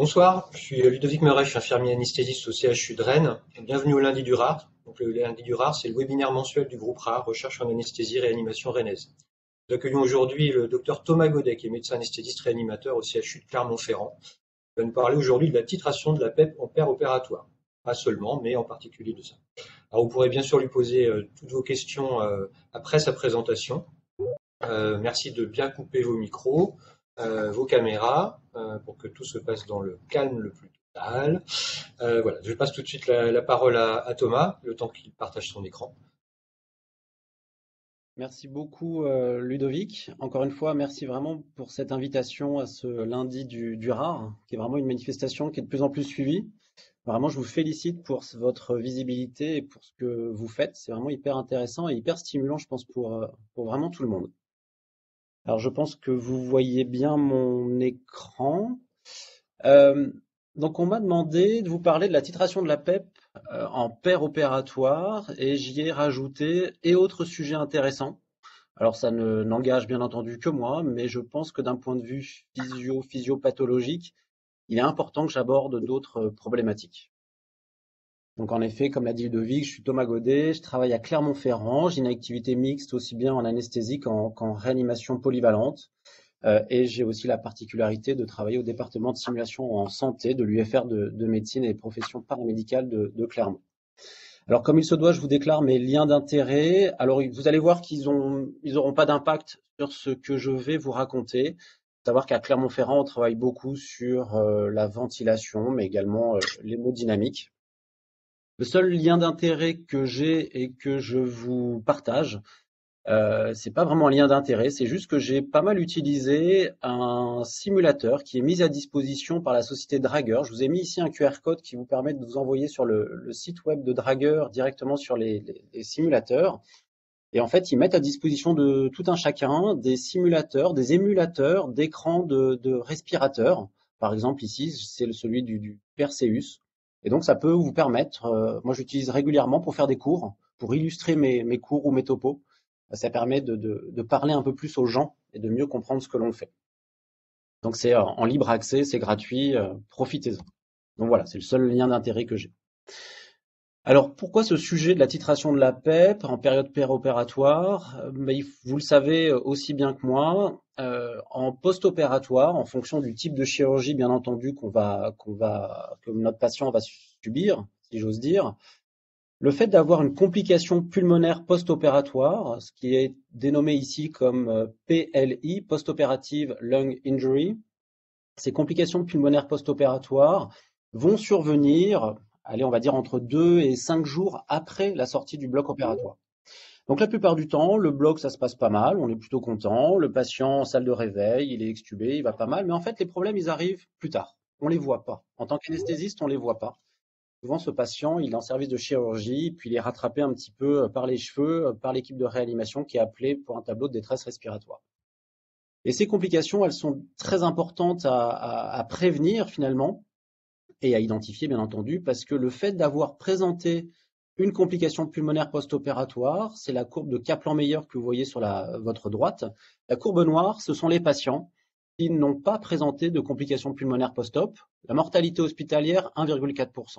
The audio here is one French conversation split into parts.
Bonsoir, je suis Ludovic Meuret, je suis infirmier anesthésiste au CHU de Rennes. Bienvenue au lundi du RAR. Donc, le lundi du RAR, c'est le webinaire mensuel du groupe RAR, Recherche en anesthésie réanimation rennaise. Nous accueillons aujourd'hui le docteur Thomas Godet, qui est médecin anesthésiste réanimateur au CHU de Clermont-Ferrand. Il va nous parler aujourd'hui de la titration de la PEP en opératoire. Pas seulement, mais en particulier de ça. Alors, vous pourrez bien sûr lui poser toutes vos questions après sa présentation. Merci de bien couper vos micros, vos caméras, pour que tout se passe dans le calme le plus total. Voilà, je passe tout de suite la parole à Thomas, le temps qu'il partage son écran. Merci beaucoup Ludovic. Encore une fois, merci vraiment pour cette invitation à ce lundi du RAR, qui est vraiment une manifestation qui est de plus en plus suivie. Vraiment, je vous félicite pour votre visibilité et pour ce que vous faites. C'est vraiment hyper intéressant et hyper stimulant, je pense, pour vraiment tout le monde. Alors, je pense que vous voyez bien mon écran. Euh, donc, on m'a demandé de vous parler de la titration de la PEP en paire opératoire et j'y ai rajouté et autres sujets intéressants. Alors ça ne n'engage bien entendu que moi, mais je pense que d'un point de vue physiopathologique, il est important que j'aborde d'autres problématiques. Donc en effet, comme l'a dit Ludovic, je suis Thomas Godet, je travaille à Clermont-Ferrand, j'ai une activité mixte aussi bien en anesthésie qu'en réanimation polyvalente. Et j'ai aussi la particularité de travailler au département de simulation en santé de l'UFR de médecine et des professions paramédicales de Clermont. Alors, comme il se doit, je vous déclare mes liens d'intérêt. Alors, vous allez voir ils auront pas d'impact sur ce que je vais vous raconter. Savoir qu'à Clermont-Ferrand, on travaille beaucoup sur la ventilation, mais également l'hémodynamique. Le seul lien d'intérêt que j'ai et que je vous partage, c'est pas vraiment un lien d'intérêt, c'est juste que j'ai pas mal utilisé un simulateur qui est mis à disposition par la société Drager. Je vous ai mis ici un QR code qui vous permet de vous envoyer sur le site web de Drager directement sur les simulateurs. Et en fait, ils mettent à disposition de tout un chacun des simulateurs, des émulateurs d'écrans de respirateurs. Par exemple, ici, c'est celui du Perseus. Et donc, ça peut vous permettre, moi j'utilise régulièrement pour faire des cours, pour illustrer mes cours ou mes topos. Ça permet de parler un peu plus aux gens et de mieux comprendre ce que l'on fait. Donc, c'est en libre accès, c'est gratuit, profitez-en. Donc voilà, c'est le seul lien d'intérêt que j'ai. Alors, pourquoi ce sujet de la titration de la PEP en période péropératoire? Vous le savez aussi bien que moi, en post-opératoire, en fonction du type de chirurgie, bien entendu, que notre patient va subir, si j'ose dire, le fait d'avoir une complication pulmonaire post-opératoire, ce qui est dénommé ici comme PLI, Post-Operative Lung Injury, ces complications pulmonaires post-opératoires vont survenir, allez, on va dire entre 2 et 5 jours après la sortie du bloc opératoire. Donc la plupart du temps, le bloc, ça se passe pas mal, on est plutôt content, le patient en salle de réveil, il est extubé, il va pas mal, mais en fait, les problèmes, ils arrivent plus tard. On les voit pas. En tant qu'anesthésiste, on les voit pas. Souvent, ce patient, il est en service de chirurgie, puis il est rattrapé un petit peu par les cheveux, par l'équipe de réanimation qui est appelée pour un tableau de détresse respiratoire. Et ces complications, elles sont très importantes à prévenir finalement et à identifier bien entendu, parce que le fait d'avoir présenté une complication pulmonaire post-opératoire, c'est la courbe de Kaplan-Meier que vous voyez sur votre droite. La courbe noire, ce sont les patients qui n'ont pas présenté de complications pulmonaires post-op. La mortalité hospitalière, 1,4%.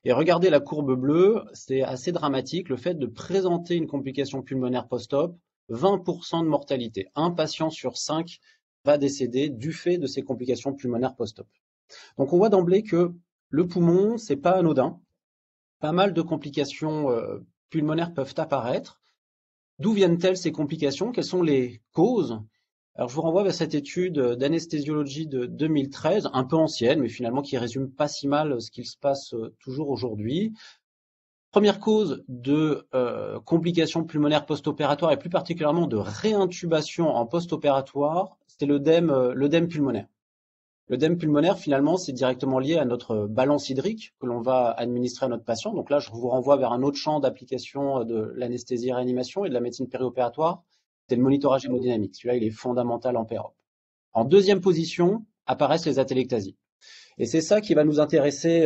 Et regardez la courbe bleue, c'est assez dramatique, le fait de présenter une complication pulmonaire post-op, 20% de mortalité. Un patient sur 5 va décéder du fait de ces complications pulmonaires post-op. Donc on voit d'emblée que le poumon, c'est pas anodin. Pas mal de complications pulmonaires peuvent apparaître. D'où viennent-elles ces complications? Quelles sont les causes? Alors je vous renvoie vers cette étude d'anesthésiologie de 2013, un peu ancienne, mais finalement qui résume pas si mal ce qu'il se passe toujours aujourd'hui. Première cause de complications pulmonaires post-opératoires et plus particulièrement de réintubation en post-opératoire, c'était l'œdème pulmonaire. L'œdème pulmonaire, finalement, c'est directement lié à notre balance hydrique que l'on va administrer à notre patient. Donc là, je vous renvoie vers un autre champ d'application de l'anesthésie réanimation et de la médecine périopératoire, c'est le monitorage hémodynamique. Celui-là, il est fondamental en péro. En deuxième position, apparaissent les atélectasies. Et c'est ça qui va nous intéresser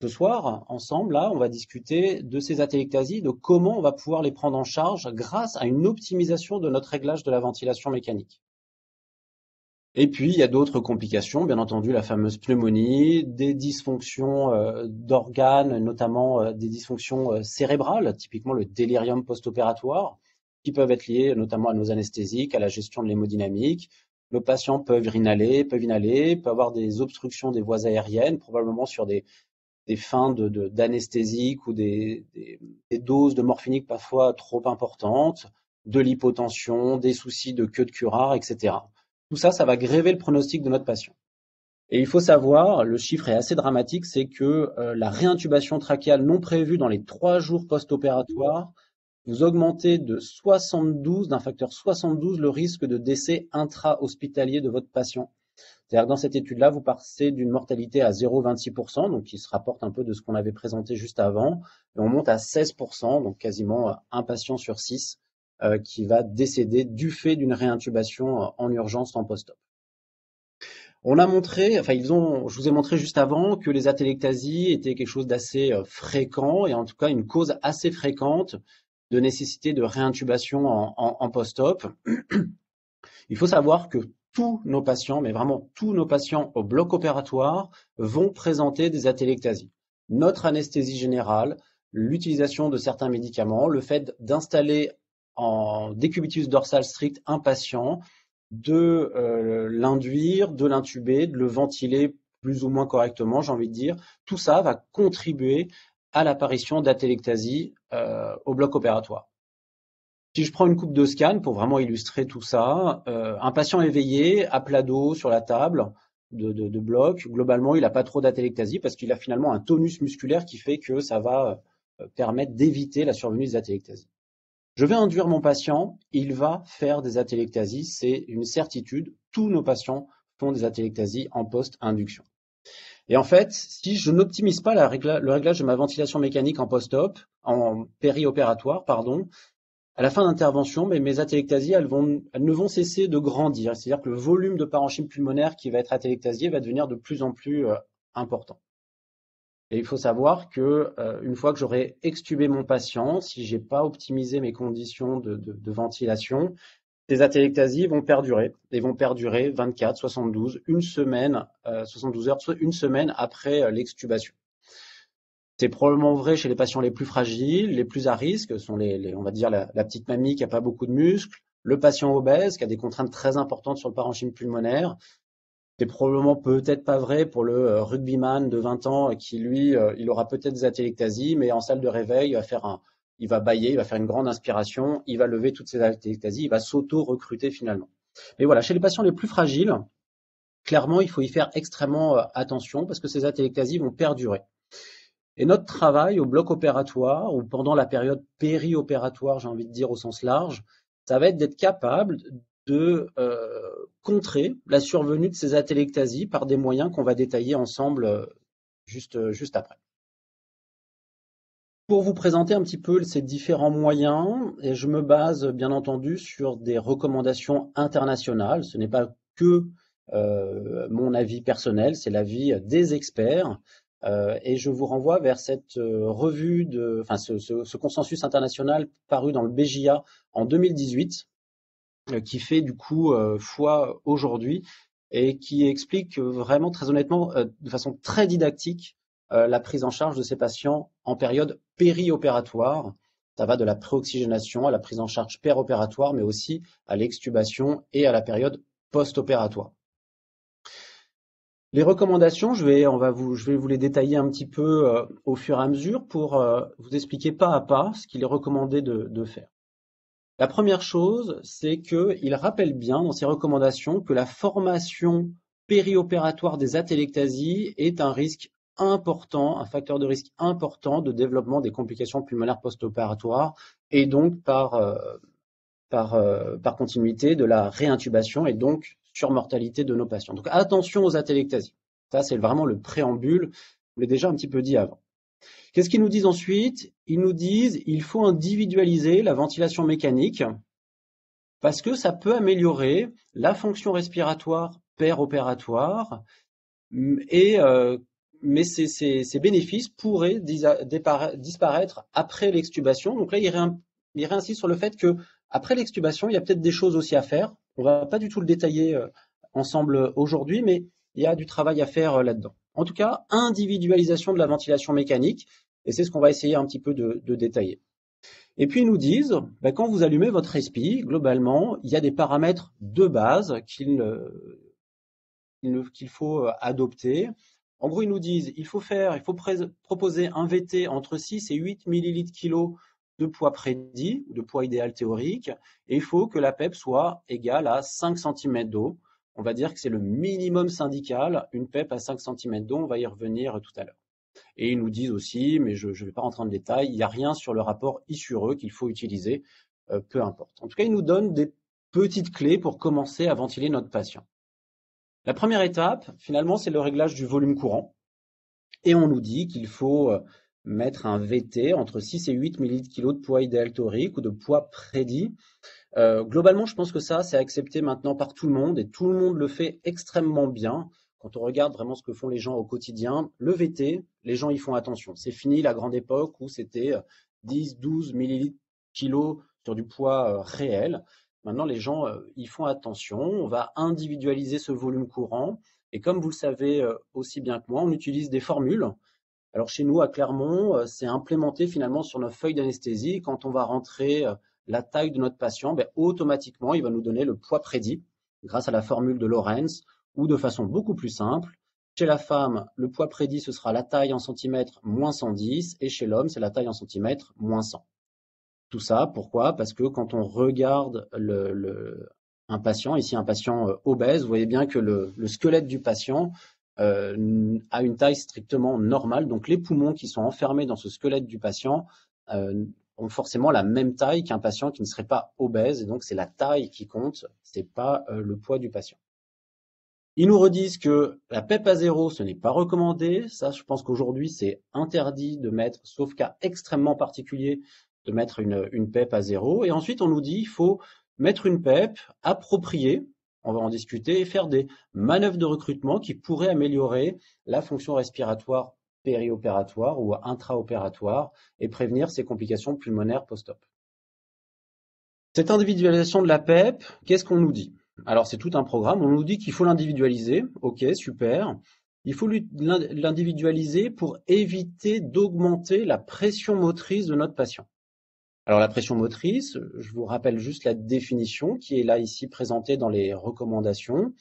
ce soir. Ensemble, là, on va discuter de ces atélectasies, de comment on va pouvoir les prendre en charge grâce à une optimisation de notre réglage de la ventilation mécanique. Et puis, il y a d'autres complications, bien entendu, la fameuse pneumonie, des dysfonctions d'organes, notamment des dysfonctions cérébrales, typiquement le délirium post-opératoire, qui peuvent être liées notamment à nos anesthésiques, à la gestion de l'hémodynamique. Nos patients peuvent inhaler, peuvent avoir des obstructions des voies aériennes, probablement sur des fins d'anesthésiques ou des doses de morphinique parfois trop importantes, de l'hypotension, des soucis de queue de curare, etc. Tout ça, ça va gréver le pronostic de notre patient. Et il faut savoir, le chiffre est assez dramatique, c'est que la réintubation trachéale non prévue dans les 3 jours post-opératoires, vous augmentez d'un facteur 72 le risque de décès intra-hospitalier de votre patient. C'est-à-dire que dans cette étude-là, vous passez d'une mortalité à 0,26%, donc qui se rapporte un peu de ce qu'on avait présenté juste avant, et on monte à 16%, donc quasiment un patient sur 6 qui va décéder du fait d'une réintubation en urgence en post-op. On a montré, je vous ai montré juste avant que les atélectasies étaient quelque chose d'assez fréquent et en tout cas une cause assez fréquente de nécessité de réintubation en post-op. Il faut savoir que tous nos patients, mais vraiment tous nos patients au bloc opératoire vont présenter des atélectasies. Notre anesthésie générale, l'utilisation de certains médicaments, le fait d'installer en décubitus dorsal strict un patient, de l'induire, de l'intuber, de le ventiler plus ou moins correctement, j'ai envie de dire, tout ça va contribuer à l'apparition d'atélectasie au bloc opératoire. Si je prends une coupe de scan pour vraiment illustrer tout ça, un patient éveillé à plat dos sur la table de bloc, globalement, il n'a pas trop d'atélectasie parce qu'il a finalement un tonus musculaire qui fait que ça va permettre d'éviter la survenue des atélectasies. Je vais induire mon patient, il va faire des atélectasies, c'est une certitude. Tous nos patients font des atélectasies en post-induction. Et en fait, si je n'optimise pas le réglage de ma ventilation mécanique en post-op, en périopératoire, pardon, à la fin d'intervention, mes atélectasies, elles ne vont cesser de grandir. C'est-à-dire que le volume de parenchyme pulmonaire qui va être atélectasié va devenir de plus en plus important. Et il faut savoir que une fois que j'aurai extubé mon patient, si j'ai pas optimisé mes conditions de ventilation, ces atélectasies vont perdurer. Et vont perdurer 24, 72, une semaine, 72 heures, soit une semaine après l'extubation. C'est probablement vrai chez les patients les plus fragiles, les plus à risque, sont on va dire la petite mamie qui a pas beaucoup de muscles, le patient obèse qui a des contraintes très importantes sur le parenchyme pulmonaire. C'est probablement peut-être pas vrai pour le rugbyman de 20 ans qui, lui, il aura peut-être des atélectasies, mais en salle de réveil, il va bâiller, il va faire une grande inspiration, il va lever toutes ses atélectasies, il va s'auto-recruter finalement. Mais voilà, chez les patients les plus fragiles, clairement, il faut y faire extrêmement attention parce que ces atélectasies vont perdurer. Et notre travail au bloc opératoire ou pendant la période périopératoire, j'ai envie de dire au sens large, ça va être d'être capable de contrer la survenue de ces atélectasies par des moyens qu'on va détailler ensemble juste après. Pour vous présenter un petit peu ces différents moyens, et je me base bien entendu sur des recommandations internationales. Ce n'est pas que mon avis personnel, c'est l'avis des experts. Et je vous renvoie vers cette revue, ce consensus international paru dans le BJA en 2018, qui fait du coup foi aujourd'hui et qui explique vraiment très honnêtement, de façon très didactique, la prise en charge de ces patients en période périopératoire. Ça va de la préoxygénation à la prise en charge péropératoire, mais aussi à l'extubation et à la période post-opératoire. Les recommandations, je vais vous les détailler un petit peu au fur et à mesure pour vous expliquer pas à pas ce qu'il est recommandé de faire. La première chose, c'est qu'il rappelle bien dans ses recommandations que la formation périopératoire des atélectasies est un risque important, un facteur de risque important de développement des complications pulmonaires post-opératoires et donc par continuité de la réintubation et donc surmortalité de nos patients. Donc attention aux atélectasies. Ça, c'est vraiment le préambule. Je l'ai déjà un petit peu dit avant. Qu'est-ce qu'ils nous disent ensuite? Ils nous disent qu'il faut individualiser la ventilation mécanique parce que ça peut améliorer la fonction respiratoire péropératoire mais ces bénéfices pourraient disparaître après l'extubation. Donc là, il réinsiste sur le fait que après l'extubation, il y a peut-être des choses aussi à faire. On ne va pas du tout le détailler ensemble aujourd'hui, mais il y a du travail à faire là-dedans. En tout cas, individualisation de la ventilation mécanique, et c'est ce qu'on va essayer un petit peu de détailler. Et puis ils nous disent, quand vous allumez votre respi, globalement, il y a des paramètres de base qu'il faut adopter. En gros, ils nous disent, il faut proposer un VT entre 6 et 8 millilitres kg de poids prédit, de poids idéal théorique, et il faut que la PEP soit égale à 5 cm d'eau. On va dire que c'est le minimum syndical, une PEP à 5 cm d'eau, on va y revenir tout à l'heure. Et ils nous disent aussi, mais je ne vais pas rentrer dans le détail, il n'y a rien sur le rapport I sur E qu'il faut utiliser, peu importe. En tout cas, ils nous donnent des petites clés pour commencer à ventiler notre patient. La première étape, finalement, c'est le réglage du volume courant. Et on nous dit qu'il faut mettre un VT entre 6 et 8 millilitres kg de poids idéal théorique ou de poids prédit. Globalement, je pense que ça, c'est accepté maintenant par tout le monde et tout le monde le fait extrêmement bien. Quand on regarde vraiment ce que font les gens au quotidien, le VT, les gens y font attention. C'est fini la grande époque où c'était 10, 12 millilitres kg sur du poids réel. Maintenant, les gens y font attention. On va individualiser ce volume courant. Et comme vous le savez aussi bien que moi, on utilise des formules. Alors chez nous, à Clermont, c'est implémenté finalement sur notre feuille d'anesthésie. Quand on va rentrer la taille de notre patient, automatiquement, il va nous donner le poids prédit grâce à la formule de Lorentz ou de façon beaucoup plus simple. Chez la femme, le poids prédit, ce sera la taille en centimètres moins 110 et chez l'homme, c'est la taille en centimètres moins 100. Tout ça, pourquoi? Parce que quand on regarde un patient, ici un patient obèse, vous voyez bien que le squelette du patient a une taille strictement normale. Donc les poumons qui sont enfermés dans ce squelette du patient ont forcément la même taille qu'un patient qui ne serait pas obèse. Et donc c'est la taille qui compte, c'est pas le poids du patient. Ils nous redisent que la PEP à 0, ce n'est pas recommandé. Ça, je pense qu'aujourd'hui, c'est interdit de mettre, sauf cas extrêmement particulier, de mettre une PEP à 0. Et ensuite, on nous dit qu'il faut mettre une PEP appropriée, on va en discuter, et faire des manœuvres de recrutement qui pourraient améliorer la fonction respiratoire périopératoire ou intraopératoire et prévenir ces complications pulmonaires post-op. Cette individualisation de la PEP, qu'est-ce qu'on nous dit? Alors, c'est tout un programme. On nous dit qu'il faut l'individualiser. OK, super. Il faut l'individualiser pour éviter d'augmenter la pression motrice de notre patient. Alors, la pression motrice, je vous rappelle juste la définition qui est là ici présentée dans les recommandations.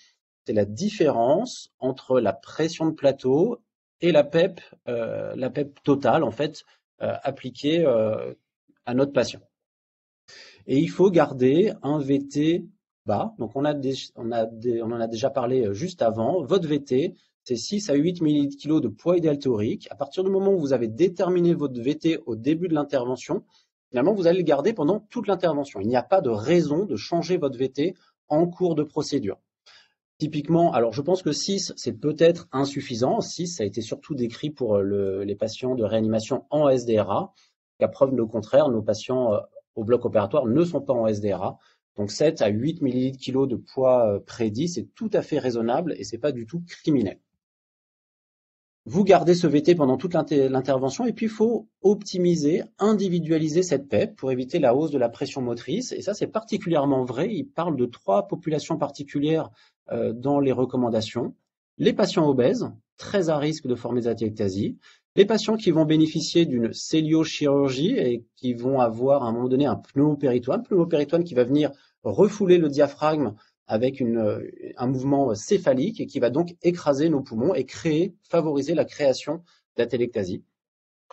C'est la différence entre la pression de plateau et la PEP totale, en fait, appliquée à notre patient. Et il faut garder un VT bas. Donc, on en a déjà parlé juste avant. Votre VT, c'est 6 à 8 millilitres kg de poids idéal théorique. À partir du moment où vous avez déterminé votre VT au début de l'intervention, finalement, vous allez le garder pendant toute l'intervention. Il n'y a pas de raison de changer votre VT en cours de procédure. Typiquement, alors je pense que 6, c'est peut-être insuffisant. 6, ça a été surtout décrit pour les patients de réanimation en SDRA. À preuve de contraire, nos patients au bloc opératoire ne sont pas en SDRA. Donc 7 à 8 millilitres kg de poids prédit, c'est tout à fait raisonnable et c'est pas du tout criminel. Vous gardez ce VT pendant toute l'intervention et puis il faut optimiser, individualiser cette PEP pour éviter la hausse de la pression motrice. Et ça, c'est particulièrement vrai. Il parle de 3 populations particulières dans les recommandations. Les patients obèses, très à risque de former des atelectasies. Les patients qui vont bénéficier d'une céliochirurgie et qui vont avoir à un moment donné un pneumopéritoine qui va venir refouler le diaphragme avec un mouvement céphalique et qui va donc écraser nos poumons et favoriser la création d'atelectasie.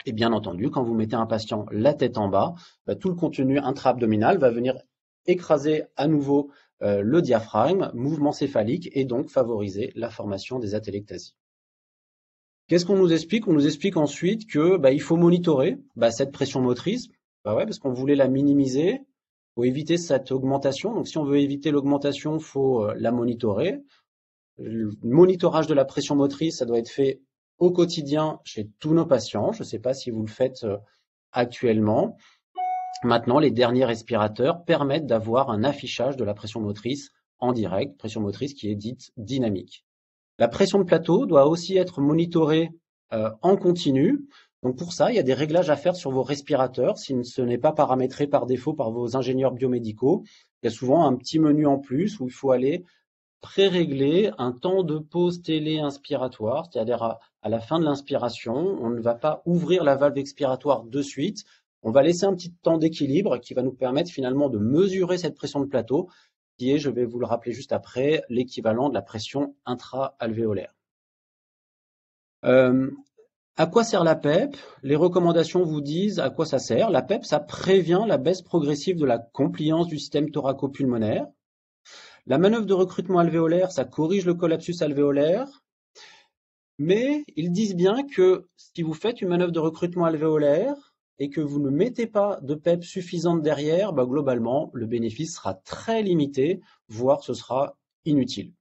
Et bien entendu, quand vous mettez un patient la tête en bas, tout le contenu intra-abdominal va venir écraser à nouveau le diaphragme, mouvement céphalique, et donc favoriser la formation des atelectasies. Qu'est-ce qu'on nous explique? On nous explique ensuite que il faut monitorer cette pression motrice, parce qu'on voulait la minimiser. Il faut éviter cette augmentation. Donc, si on veut éviter l'augmentation, il faut la monitorer. Le monitorage de la pression motrice, ça doit être fait au quotidien chez tous nos patients. Je ne sais pas si vous le faites actuellement. Maintenant, les derniers respirateurs permettent d'avoir un affichage de la pression motrice en direct, pression motrice qui est dite dynamique. La pression de plateau doit aussi être monitorée en continu. Donc pour ça, il y a des réglages à faire sur vos respirateurs. Si ce n'est pas paramétré par défaut par vos ingénieurs biomédicaux, il y a souvent un petit menu en plus où il faut aller pré-régler un temps de pause télé-inspiratoire, c'est-à-dire à la fin de l'inspiration, on ne va pas ouvrir la valve expiratoire de suite, on va laisser un petit temps d'équilibre qui va nous permettre finalement de mesurer cette pression de plateau, qui est, je vais vous le rappeler juste après, l'équivalent de la pression intra-alvéolaire. À quoi sert la PEP? Les recommandations vous disent à quoi ça sert. La PEP, ça prévient la baisse progressive de la compliance du système thoraco-pulmonaire. La manœuvre de recrutement alvéolaire, ça corrige le collapsus alvéolaire. Mais ils disent bien que si vous faites une manœuvre de recrutement alvéolaire et que vous ne mettez pas de PEP suffisante derrière, globalement, le bénéfice sera très limité, voire ce sera inutile.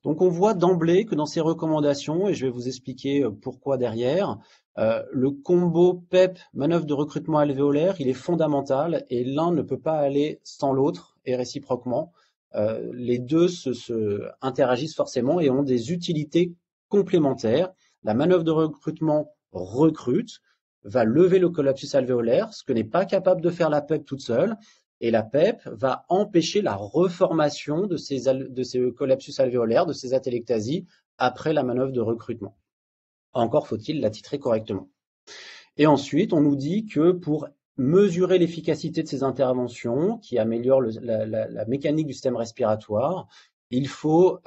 Donc on voit d'emblée que dans ces recommandations, et je vais vous expliquer pourquoi derrière, le combo PEP, manœuvre de recrutement alvéolaire, il est fondamental et l'un ne peut pas aller sans l'autre et réciproquement. Les deux se interagissent forcément et ont des utilités complémentaires. La manœuvre de recrutement recrute, va lever le collapsus alvéolaire, ce que n'est pas capable de faire la PEP toute seule. Et la PEP va empêcher la reformation de ces collapsus alvéolaires, de ces atelectasies, après la manœuvre de recrutement. Encore faut-il la titrer correctement. Et ensuite, on nous dit que pour mesurer l'efficacité de ces interventions, qui améliorent la mécanique du système respiratoire, il faut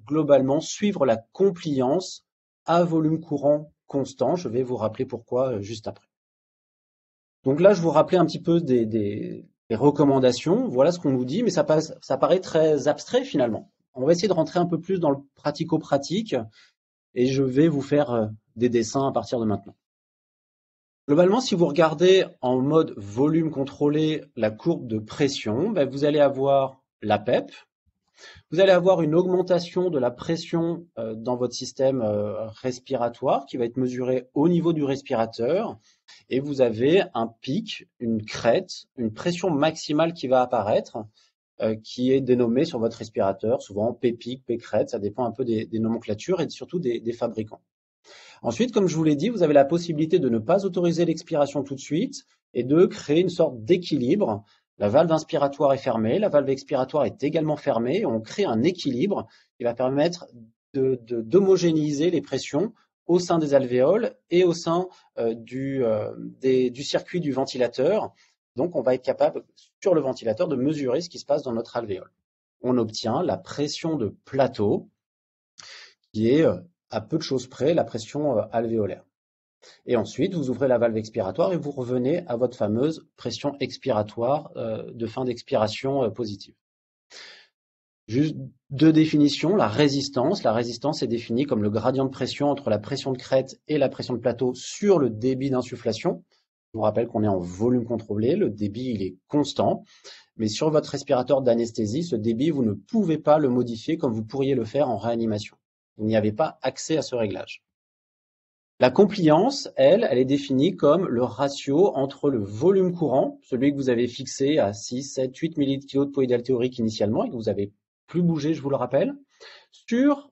globalement suivre la compliance à volume courant constant. Je vais vous rappeler pourquoi juste après. Donc là, je vous rappelais un petit peu des recommandations, voilà ce qu'on nous dit, mais ça paraît très abstrait finalement. On va essayer de rentrer un peu plus dans le pratico-pratique et je vais vous faire des dessins à partir de maintenant. Globalement, si vous regardez en mode volume contrôlé la courbe de pression, vous allez avoir la PEP, vous allez avoir une augmentation de la pression dans votre système respiratoire qui va être mesurée au niveau du respirateur. Et vous avez un pic, une crête, une pression maximale qui va apparaître, qui est dénommée sur votre respirateur, souvent P-pic, P-crête, ça dépend un peu des nomenclatures et surtout des fabricants. Ensuite, comme je vous l'ai dit, vous avez la possibilité de ne pas autoriser l'expiration tout de suite et de créer une sorte d'équilibre. La valve inspiratoire est fermée, la valve expiratoire est également fermée, et on crée un équilibre qui va permettre d'homogénéiser les pressions au sein des alvéoles et au sein du circuit du ventilateur. Donc, on va être capable, sur le ventilateur, de mesurer ce qui se passe dans notre alvéole. On obtient la pression de plateau, qui est à peu de choses près la pression alvéolaire. Et ensuite, vous ouvrez la valve expiratoire et vous revenez à votre fameuse pression expiratoire de fin d'expiration positive. Juste deux définitions, la résistance. La résistance est définie comme le gradient de pression entre la pression de crête et la pression de plateau sur le débit d'insufflation. Je vous rappelle qu'on est en volume contrôlé, le débit il est constant, mais sur votre respirateur d'anesthésie, ce débit, vous ne pouvez pas le modifier comme vous pourriez le faire en réanimation. Vous n'y avez pas accès à ce réglage. La compliance, elle est définie comme le ratio entre le volume courant, celui que vous avez fixé à 6, 7, 8 ml/kg de poïdal théorique initialement et que vous avez plus bougé, je vous le rappelle, sur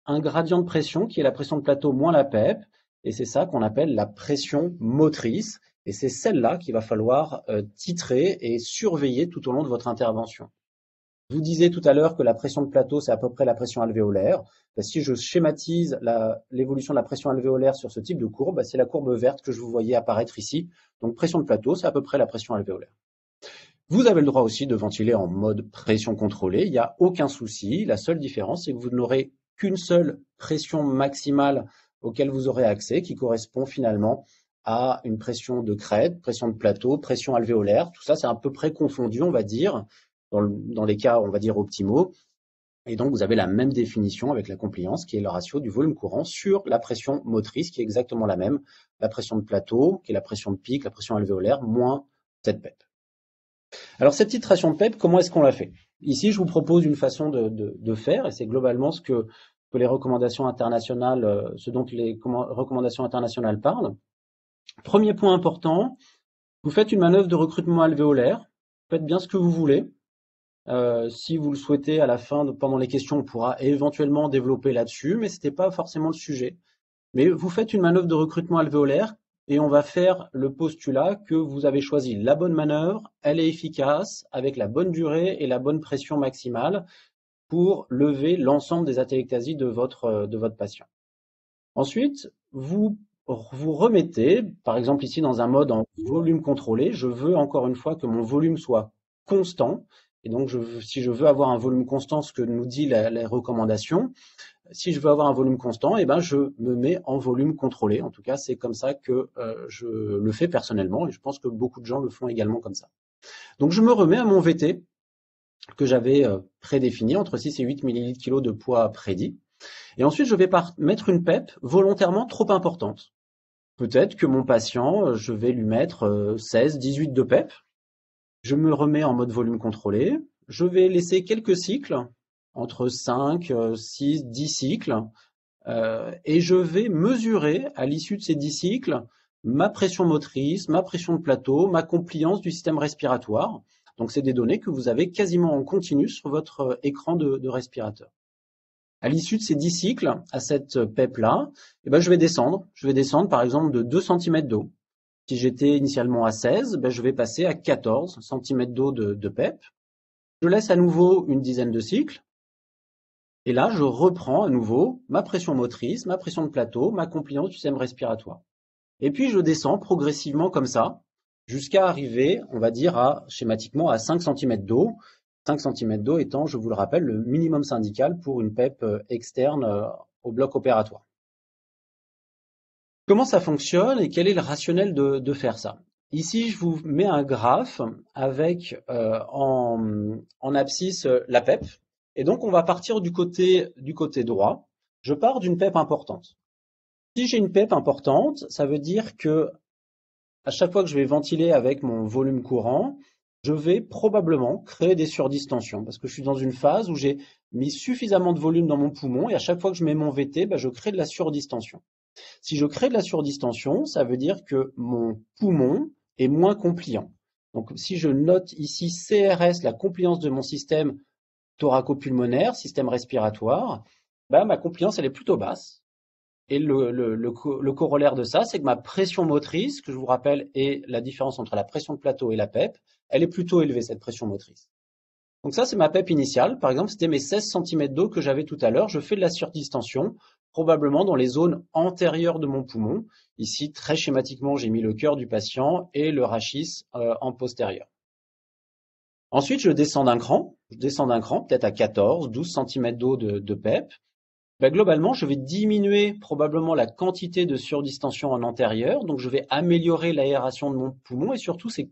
un gradient de pression qui est la pression de plateau moins la PEP, et c'est ça qu'on appelle la pression motrice, et c'est celle-là qu'il va falloir titrer et surveiller tout au long de votre intervention. Je vous disais tout à l'heure que la pression de plateau, c'est à peu près la pression alvéolaire. Si je schématise l'évolution de la pression alvéolaire sur ce type de courbe, c'est la courbe verte que je vous voyais apparaître ici. Donc pression de plateau, c'est à peu près la pression alvéolaire. Vous avez le droit aussi de ventiler en mode pression contrôlée, il n'y a aucun souci. La seule différence, c'est que vous n'aurez qu'une seule pression maximale auquel vous aurez accès, qui correspond finalement à une pression de crête, pression de plateau, pression alvéolaire. Tout ça, c'est à peu près confondu, on va dire, dans les cas, on va dire, optimaux. Et donc, vous avez la même définition avec la compliance, qui est le ratio du volume courant sur la pression motrice, qui est exactement la même. La pression de plateau, qui est la pression de pic, la pression alvéolaire, moins cette PEP. Alors, cette titration de PEP, comment est-ce qu'on la fait? Ici, je vous propose une façon de faire, et c'est globalement ce que les recommandations internationales, ce dont les recommandations internationales parlent. Premier point important, vous faites une manœuvre de recrutement alvéolaire, faites bien ce que vous voulez. Si vous le souhaitez, à la fin, pendant les questions, on pourra éventuellement développer là-dessus, mais ce n'était pas forcément le sujet. Mais vous faites une manœuvre de recrutement alvéolaire et on va faire le postulat que vous avez choisi la bonne manœuvre, elle est efficace, avec la bonne durée et la bonne pression maximale. pour lever l'ensemble des atélectasies de votre patient. Ensuite, vous remettez, par exemple ici dans un mode en volume contrôlé, je veux encore une fois que mon volume soit constant. Et donc, si je veux avoir un volume constant, ce que nous dit les recommandations, si je veux avoir un volume constant, eh ben, je me mets en volume contrôlé. En tout cas, c'est comme ça que je le fais personnellement et je pense que beaucoup de gens le font également comme ça. Donc, je me remets à mon VT que j'avais prédéfini entre 6 et 8 ml/kg de poids prédit. Et ensuite, je vais mettre une PEP volontairement trop importante. Peut-être que mon patient, je vais lui mettre 16, 18 de PEP. Je me remets en mode volume contrôlé. Je vais laisser quelques cycles, entre 5, 6, 10 cycles. Et je vais mesurer à l'issue de ces 10 cycles ma pression motrice, ma pression de plateau, ma compliance du système respiratoire. Donc, c'est des données que vous avez quasiment en continu sur votre écran de respirateur. À l'issue de ces 10 cycles, à cette PEP-là, eh ben, je vais descendre. Je vais descendre par exemple de 2 cm d'eau. Si j'étais initialement à 16, ben, je vais passer à 14 cm d'eau de PEP. Je laisse à nouveau une dizaine de cycles. Et là, je reprends à nouveau ma pression motrice, ma pression de plateau, ma compliance du système respiratoire. Et puis, je descends progressivement comme ça, jusqu'à arriver, on va dire, schématiquement à 5 cm d'eau. 5 cm d'eau étant, je vous le rappelle, le minimum syndical pour une PEP externe au bloc opératoire. Comment ça fonctionne et quel est le rationnel de faire ça? Ici, je vous mets un graphe avec en abscisse la PEP. Et donc, on va partir du côté droit. Je pars d'une PEP importante. Si j'ai une PEP importante, ça veut dire que à chaque fois que je vais ventiler avec mon volume courant, je vais probablement créer des surdistensions parce que je suis dans une phase où j'ai mis suffisamment de volume dans mon poumon et à chaque fois que je mets mon VT, je crée de la surdistension. Si je crée de la surdistension, ça veut dire que mon poumon est moins compliant. Donc, si je note ici CRS, la compliance de mon système thoraco-pulmonaire, système respiratoire, ma compliance, elle est plutôt basse. Et le corollaire de ça, c'est que ma pression motrice, que je vous rappelle est la différence entre la pression de plateau et la PEP, elle est plutôt élevée, cette pression motrice. Donc ça, c'est ma PEP initiale. Par exemple, c'était mes 16 cm d'eau que j'avais tout à l'heure. Je fais de la surdistension, probablement dans les zones antérieures de mon poumon. Ici, très schématiquement, j'ai mis le cœur du patient et le rachis en postérieur. Ensuite, je descends d'un cran, peut-être à 14, 12 cm d'eau de PEP. Globalement, je vais diminuer probablement la quantité de surdistension en antérieur, donc je vais améliorer l'aération de mon poumon et surtout ses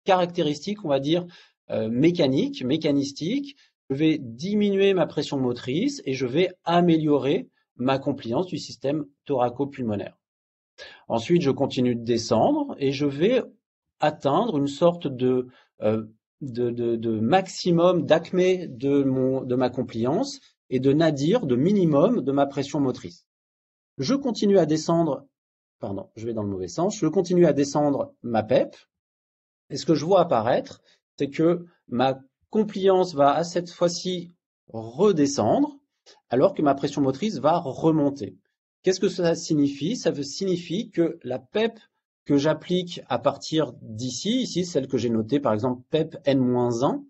caractéristiques, on va dire, mécanistiques. Je vais diminuer ma pression motrice et je vais améliorer ma compliance du système thoraco-pulmonaire. Ensuite, je continue de descendre et je vais atteindre une sorte de maximum d'acmé de ma compliance et de nadir, de minimum de ma pression motrice. Je continue à descendre, pardon, je vais dans le mauvais sens, je continue à descendre ma PEP, et ce que je vois apparaître, c'est que ma compliance va à cette fois-ci redescendre, alors que ma pression motrice va remonter. Qu'est-ce que ça signifie? Ça signifie que la PEP que j'applique à partir d'ici, celle que j'ai notée par exemple PEP N-1,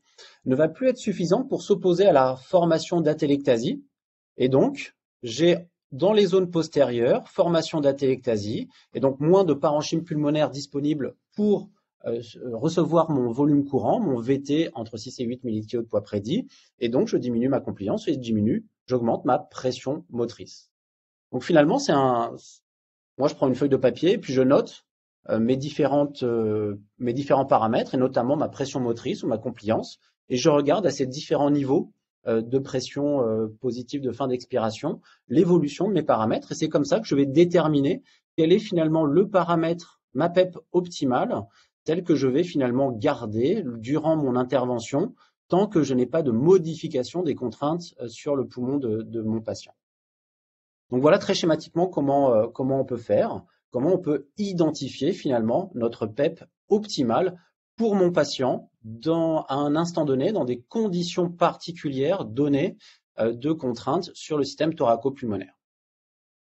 ne va plus être suffisante pour s'opposer à la formation d'atélectasie. Et donc, j'ai dans les zones postérieures formation d'atélectasie et donc moins de parenchyme pulmonaire disponible pour recevoir mon volume courant, mon VT entre 6 et 8 ml/kg de poids prédit. Et donc, je diminue ma compliance et j'augmente ma pression motrice. Donc finalement, moi je prends une feuille de papier et puis je note mes différents paramètres et notamment ma pression motrice ou ma compliance et je regarde à ces différents niveaux de pression positive de fin d'expiration l'évolution de mes paramètres et c'est comme ça que je vais déterminer quel est finalement le paramètre, ma PEP optimale, tel que je vais finalement garder durant mon intervention tant que je n'ai pas de modification des contraintes sur le poumon de mon patient. Donc voilà très schématiquement comment on peut faire, comment on peut identifier finalement notre PEP optimale pour mon patient à un instant donné, dans des conditions particulières données de contraintes sur le système thoraco-pulmonaire.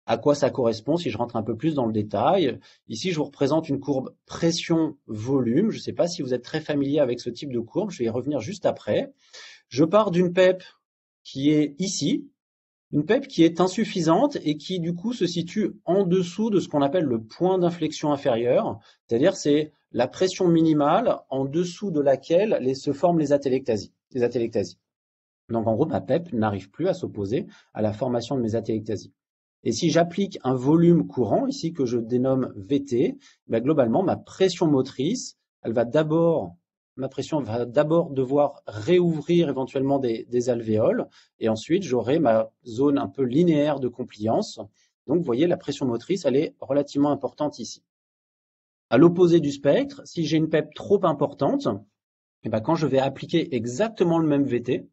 À quoi ça correspond si je rentre un peu plus dans le détail? Ici, je vous représente une courbe pression-volume. Je ne sais pas si vous êtes très familier avec ce type de courbe, je vais y revenir juste après. Je pars d'une PEP qui est ici, une PEP qui est insuffisante et qui du coup se situe en dessous de ce qu'on appelle le point d'inflexion inférieur, c'est-à-dire c'est la pression minimale en dessous de laquelle se forment les atélectasies. Donc en gros, ma PEP n'arrive plus à s'opposer à la formation de mes atélectasies. Et si j'applique un volume courant, ici que je dénomme VT, globalement, ma pression motrice, ma pression va d'abord devoir réouvrir éventuellement des alvéoles, et ensuite j'aurai ma zone un peu linéaire de compliance. Donc vous voyez, la pression motrice, elle est relativement importante ici. À l'opposé du spectre, si j'ai une PEP trop importante, quand je vais appliquer exactement le même VT,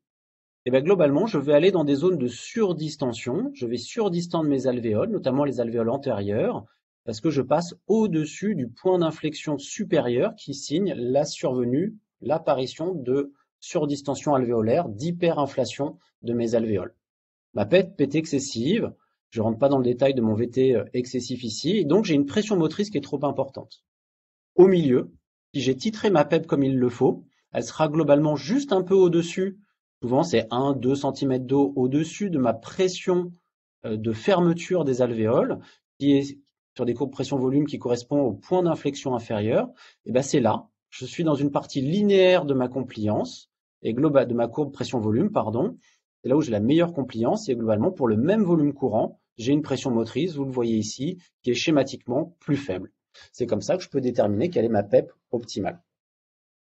globalement, je vais aller dans des zones de surdistension. Je vais surdistendre mes alvéoles, notamment les alvéoles antérieures, parce que je passe au-dessus du point d'inflexion supérieur qui signe l'apparition de surdistension alvéolaire, d'hyperinflation de mes alvéoles. Ma PEP est excessive, je ne rentre pas dans le détail de mon VT excessif ici, et donc j'ai une pression motrice qui est trop importante. Au milieu, si j'ai titré ma PEP comme il le faut, elle sera globalement juste un peu au-dessus. Souvent, c'est 1-2 cm d'eau au-dessus de ma pression de fermeture des alvéoles, qui est sur des courbes pression-volume qui correspond au point d'inflexion inférieur. Et c'est là, je suis dans une partie linéaire de ma compliance, et de ma courbe pression-volume, pardon. C'est là où j'ai la meilleure compliance, et globalement, pour le même volume courant, j'ai une pression motrice, vous le voyez ici, qui est schématiquement plus faible. C'est comme ça que je peux déterminer quelle est ma PEP optimale.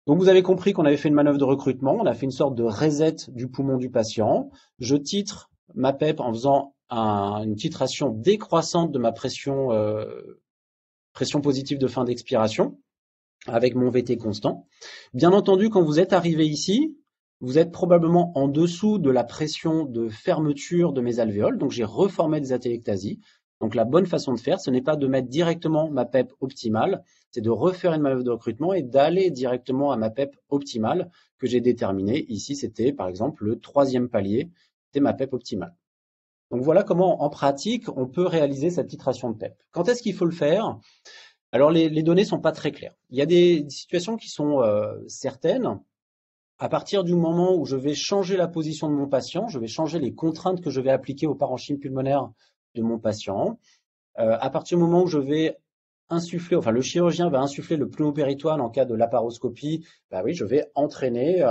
Donc vous avez compris qu'on avait fait une manœuvre de recrutement, on a fait une sorte de reset du poumon du patient. Je titre ma PEP en faisant une titration décroissante de ma pression positive de fin d'expiration avec mon VT constant. Bien entendu, quand vous êtes arrivé ici, vous êtes probablement en dessous de la pression de fermeture de mes alvéoles, donc j'ai reformé des atélectasies. Donc la bonne façon de faire, ce n'est pas de mettre directement ma PEP optimale, c'est de refaire une manœuvre de recrutement et d'aller directement à ma PEP optimale que j'ai déterminée. Ici, c'était par exemple le 3e palier, c'était ma PEP optimale. Donc voilà comment en pratique, on peut réaliser cette titration de PEP. Quand est-ce qu'il faut le faire? Alors les données sont pas très claires. Il y a des situations qui sont certaines. À partir du moment où je vais changer la position de mon patient, je vais changer les contraintes que je vais appliquer au parenchyme pulmonaire de mon patient. À partir du moment où je vais insuffler, le chirurgien va insuffler le pneumopéritoine en cas de laparoscopie, oui, je vais entraîner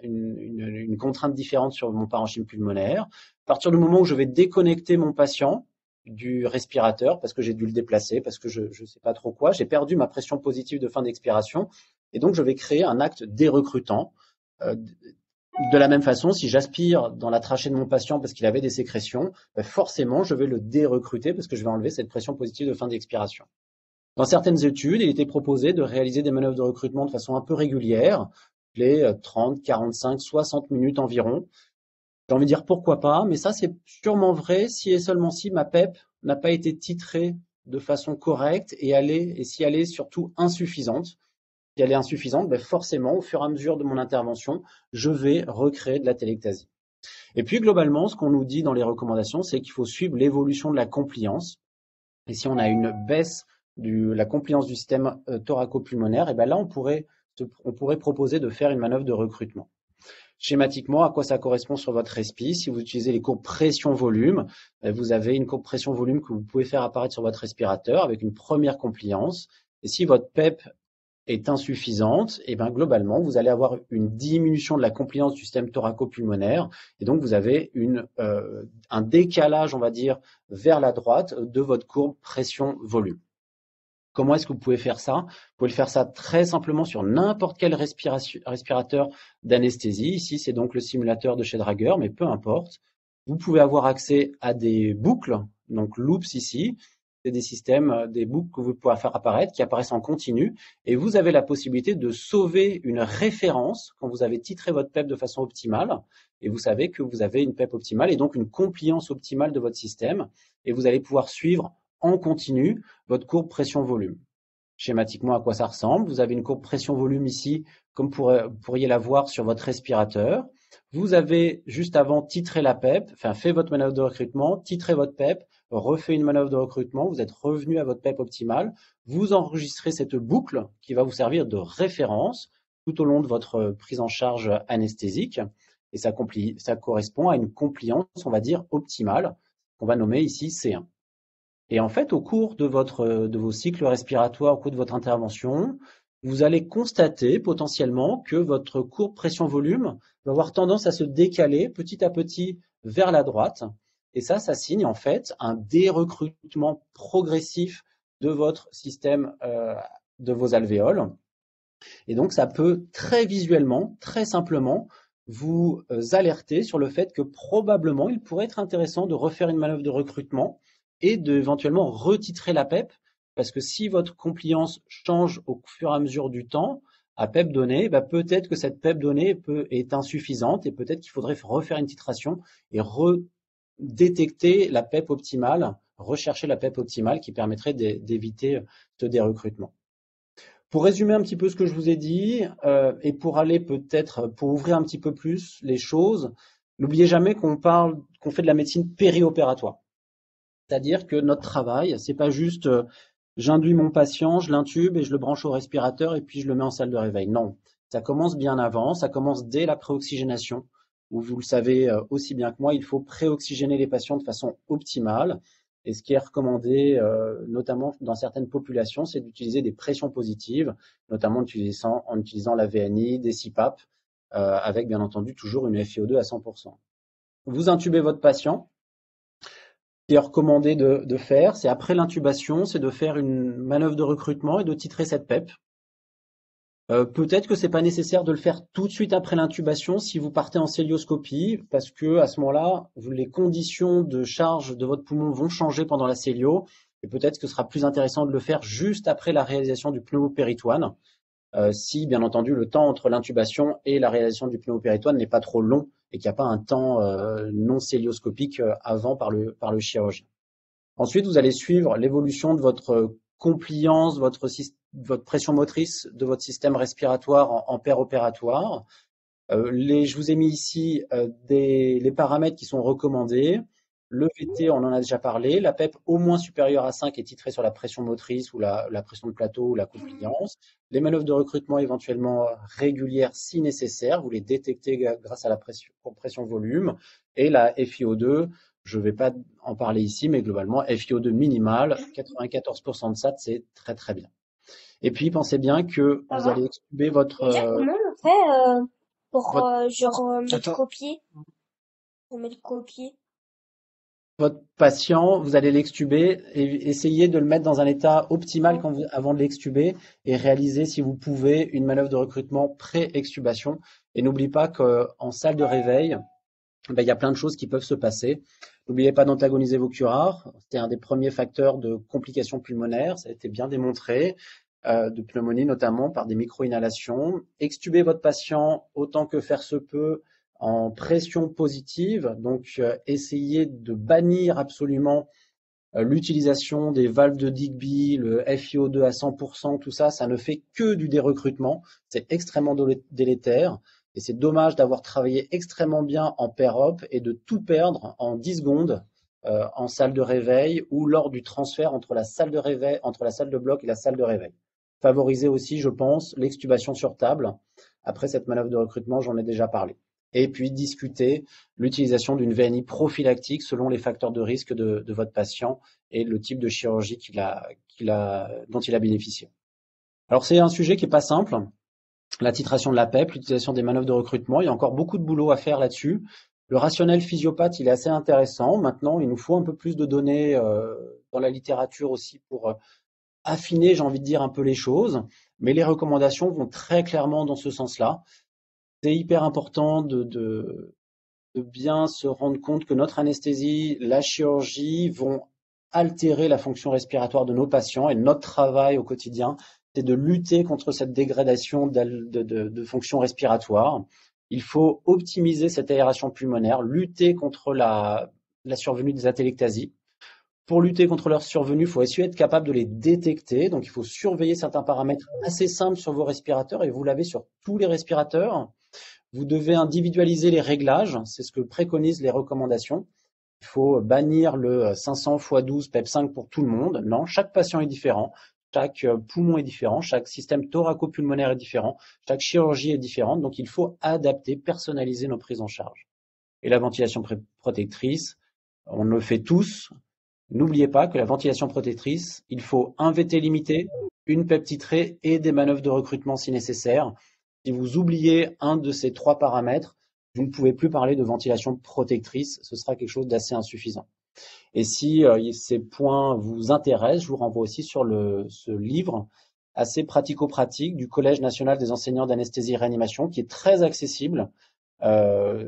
une contrainte différente sur mon parenchyme pulmonaire. À partir du moment où je vais déconnecter mon patient du respirateur parce que j'ai dû le déplacer, parce que je ne sais pas trop quoi, j'ai perdu ma pression positive de fin d'expiration et donc je vais créer un acte dérecrutant. De la même façon, si j'aspire dans la trachée de mon patient parce qu'il avait des sécrétions, forcément, je vais le dérecruter parce que je vais enlever cette pression positive de fin d'expiration. Dans certaines études, il était proposé de réaliser des manœuvres de recrutement de façon un peu régulière, les 30, 45, 60 minutes environ. J'ai envie de dire pourquoi pas, mais ça c'est sûrement vrai si et seulement si ma PEP n'a pas été titrée de façon correcte et si elle est surtout insuffisante. Si elle est insuffisante, forcément, au fur et à mesure de mon intervention, je vais recréer de l'atélectasie. Et puis, globalement, ce qu'on nous dit dans les recommandations, c'est qu'il faut suivre l'évolution de la compliance. Et si on a une baisse de la compliance du système thoraco-pulmonaire, là, on pourrait proposer de faire une manœuvre de recrutement. Schématiquement, à quoi ça correspond sur votre respi? Si vous utilisez les courbes pression-volume, vous avez une courbe pression-volume que vous pouvez faire apparaître sur votre respirateur avec une première compliance. Et si votre PEP est insuffisante, globalement, vous allez avoir une diminution de la compliance du système thoraco-pulmonaire et donc vous avez un décalage, on va dire, vers la droite de votre courbe pression-volume. Comment est-ce que vous pouvez faire ça? Vous pouvez le faire ça très simplement sur n'importe quel respirateur d'anesthésie. Ici, c'est donc le simulateur de chez Drager, mais peu importe. Vous pouvez avoir accès à des boucles, donc loops ici. C'est des systèmes, des boucles que vous pouvez faire apparaître, qui apparaissent en continu, et vous avez la possibilité de sauver une référence quand vous avez titré votre PEP de façon optimale, et vous savez que vous avez une PEP optimale et donc une compliance optimale de votre système, et vous allez pouvoir suivre en continu votre courbe pression-volume. Schématiquement, à quoi ça ressemble? Vous avez une courbe pression-volume ici, comme vous pourriez la voir sur votre respirateur. Vous avez juste avant titré la PEP, fait votre manœuvre de recrutement, titré votre PEP, refait une manœuvre de recrutement, vous êtes revenu à votre PEP optimale, vous enregistrez cette boucle qui va vous servir de référence tout au long de votre prise en charge anesthésique. et ça correspond à une compliance, on va dire, optimale, qu'on va nommer ici C1. Et en fait, au cours de vos cycles respiratoires, au cours de votre intervention, vous allez constater potentiellement que votre courbe pression-volume va avoir tendance à se décaler petit à petit vers la droite. Et ça signe en fait un dérecrutement progressif de votre système, de vos alvéoles. Et donc, ça peut très visuellement, très simplement, vous alerter sur le fait que probablement, il pourrait être intéressant de refaire une manœuvre de recrutement et d'éventuellement retitrer la PEP, parce que si votre compliance change au fur et à mesure du temps, à PEP donnée, peut-être que cette PEP donnée est insuffisante et peut-être qu'il faudrait refaire une titration et redétecter la PEP optimale, rechercher la PEP optimale qui permettrait d'éviter ce dérecrutement. Pour résumer un petit peu ce que je vous ai dit, et pour aller peut-être, pour ouvrir un petit peu plus les choses, n'oubliez jamais qu'on fait de la médecine périopératoire. C'est-à-dire que notre travail, c'est pas juste j'induis mon patient, je l'intube et je le branche au respirateur et puis je le mets en salle de réveil. Non, ça commence bien avant, ça commence dès la préoxygénation, où vous le savez aussi bien que moi, il faut préoxygéner les patients de façon optimale. Et ce qui est recommandé, notamment dans certaines populations, c'est d'utiliser des pressions positives, notamment en utilisant la VNI, des CPAP, avec bien entendu toujours une FiO2 à 100%. Vous intubez votre patient. Ce qui est recommandé de faire, c'est après l'intubation, c'est de faire une manœuvre de recrutement et de titrer cette PEP. Peut-être que c'est pas nécessaire de le faire tout de suite après l'intubation si vous partez en célioscopie, parce que à ce moment-là, les conditions de charge de votre poumon vont changer pendant la célio, et peut-être que ce sera plus intéressant de le faire juste après la réalisation du pneumopéritoine, si bien entendu le temps entre l'intubation et la réalisation du pneumopéritoine n'est pas trop long et qu'il n'y a pas un temps non célioscopique avant par le chirurgien. Ensuite, vous allez suivre l'évolution de votre compliance, votre pression motrice de votre système respiratoire en péropératoire. Je vous ai mis ici les paramètres qui sont recommandés. Le VT, on en a déjà parlé. La PEP au moins supérieure à 5 est titrée sur la pression motrice ou la pression de plateau ou la compliance. Les manœuvres de recrutement éventuellement régulières si nécessaire. Vous les détectez grâce à la pression volume. Et la FiO2, je ne vais pas en parler ici, mais globalement, FiO2 minimale, 94% de SAT, c'est très très bien. Et puis, pensez bien que vous allez extuber votre... Comment on fait pour mettre copier? Pour mettre copier. Votre patient, vous allez l'extuber et essayer de le mettre dans un état optimal avant de l'extuber et réaliser, si vous pouvez, une manœuvre de recrutement pré-extubation. Et n'oubliez pas qu'en salle de réveil, il y a plein de choses qui peuvent se passer. N'oubliez pas d'antagoniser vos curares. C'est un des premiers facteurs de complications pulmonaires. Ça a été bien démontré, de pneumonie notamment par des micro-inhalations. Extubez votre patient autant que faire se peut en pression positive. Donc, essayez de bannir absolument l'utilisation des valves de Digby, le FiO2 à 100%, tout ça, ça ne fait que du dérecrutement. C'est extrêmement délétère. Et c'est dommage d'avoir travaillé extrêmement bien en pérop et de tout perdre en 10 secondes en salle de réveil ou lors du transfert entre la salle de réveil, entre la salle de bloc et la salle de réveil. Favoriser aussi, je pense, l'extubation sur table. Après cette manœuvre de recrutement, j'en ai déjà parlé. Et puis discuter l'utilisation d'une VNI prophylactique selon les facteurs de risque de votre patient et le type de chirurgie dont il a bénéficié. Alors c'est un sujet qui n'est pas simple. La titration de la PEP, l'utilisation des manœuvres de recrutement, il y a encore beaucoup de boulot à faire là-dessus. Le rationnel physiopathe, il est assez intéressant. Maintenant, il nous faut un peu plus de données dans la littérature aussi pour affiner, j'ai envie de dire, un peu les choses. Mais les recommandations vont très clairement dans ce sens-là. C'est hyper important de bien se rendre compte que notre anesthésie, la chirurgie vont altérer la fonction respiratoire de nos patients et notre travail au quotidien, c'est de lutter contre cette dégradation de fonction respiratoire. Il faut optimiser cette aération pulmonaire, lutter contre la survenue des atélectasies. Pour lutter contre leur survenue, il faut essayer d'être capable de les détecter. Donc, il faut surveiller certains paramètres assez simples sur vos respirateurs et vous l'avez sur tous les respirateurs. Vous devez individualiser les réglages, c'est ce que préconisent les recommandations. Il faut bannir le 500 x 12 PEP5 pour tout le monde. Non, chaque patient est différent. chaque poumon est différent, chaque système thoraco-pulmonaire est différent, chaque chirurgie est différente, donc il faut adapter, personnaliser nos prises en charge. Et la ventilation protectrice, on le fait tous. N'oubliez pas que la ventilation protectrice, il faut un VT limité, une PEP titrée et des manœuvres de recrutement si nécessaire. Si vous oubliez un de ces 3 paramètres, vous ne pouvez plus parler de ventilation protectrice, ce sera quelque chose d'assez insuffisant. Et si ces points vous intéressent, je vous renvoie aussi sur ce livre assez pratico-pratique du Collège national des enseignants d'anesthésie et réanimation qui est très accessible.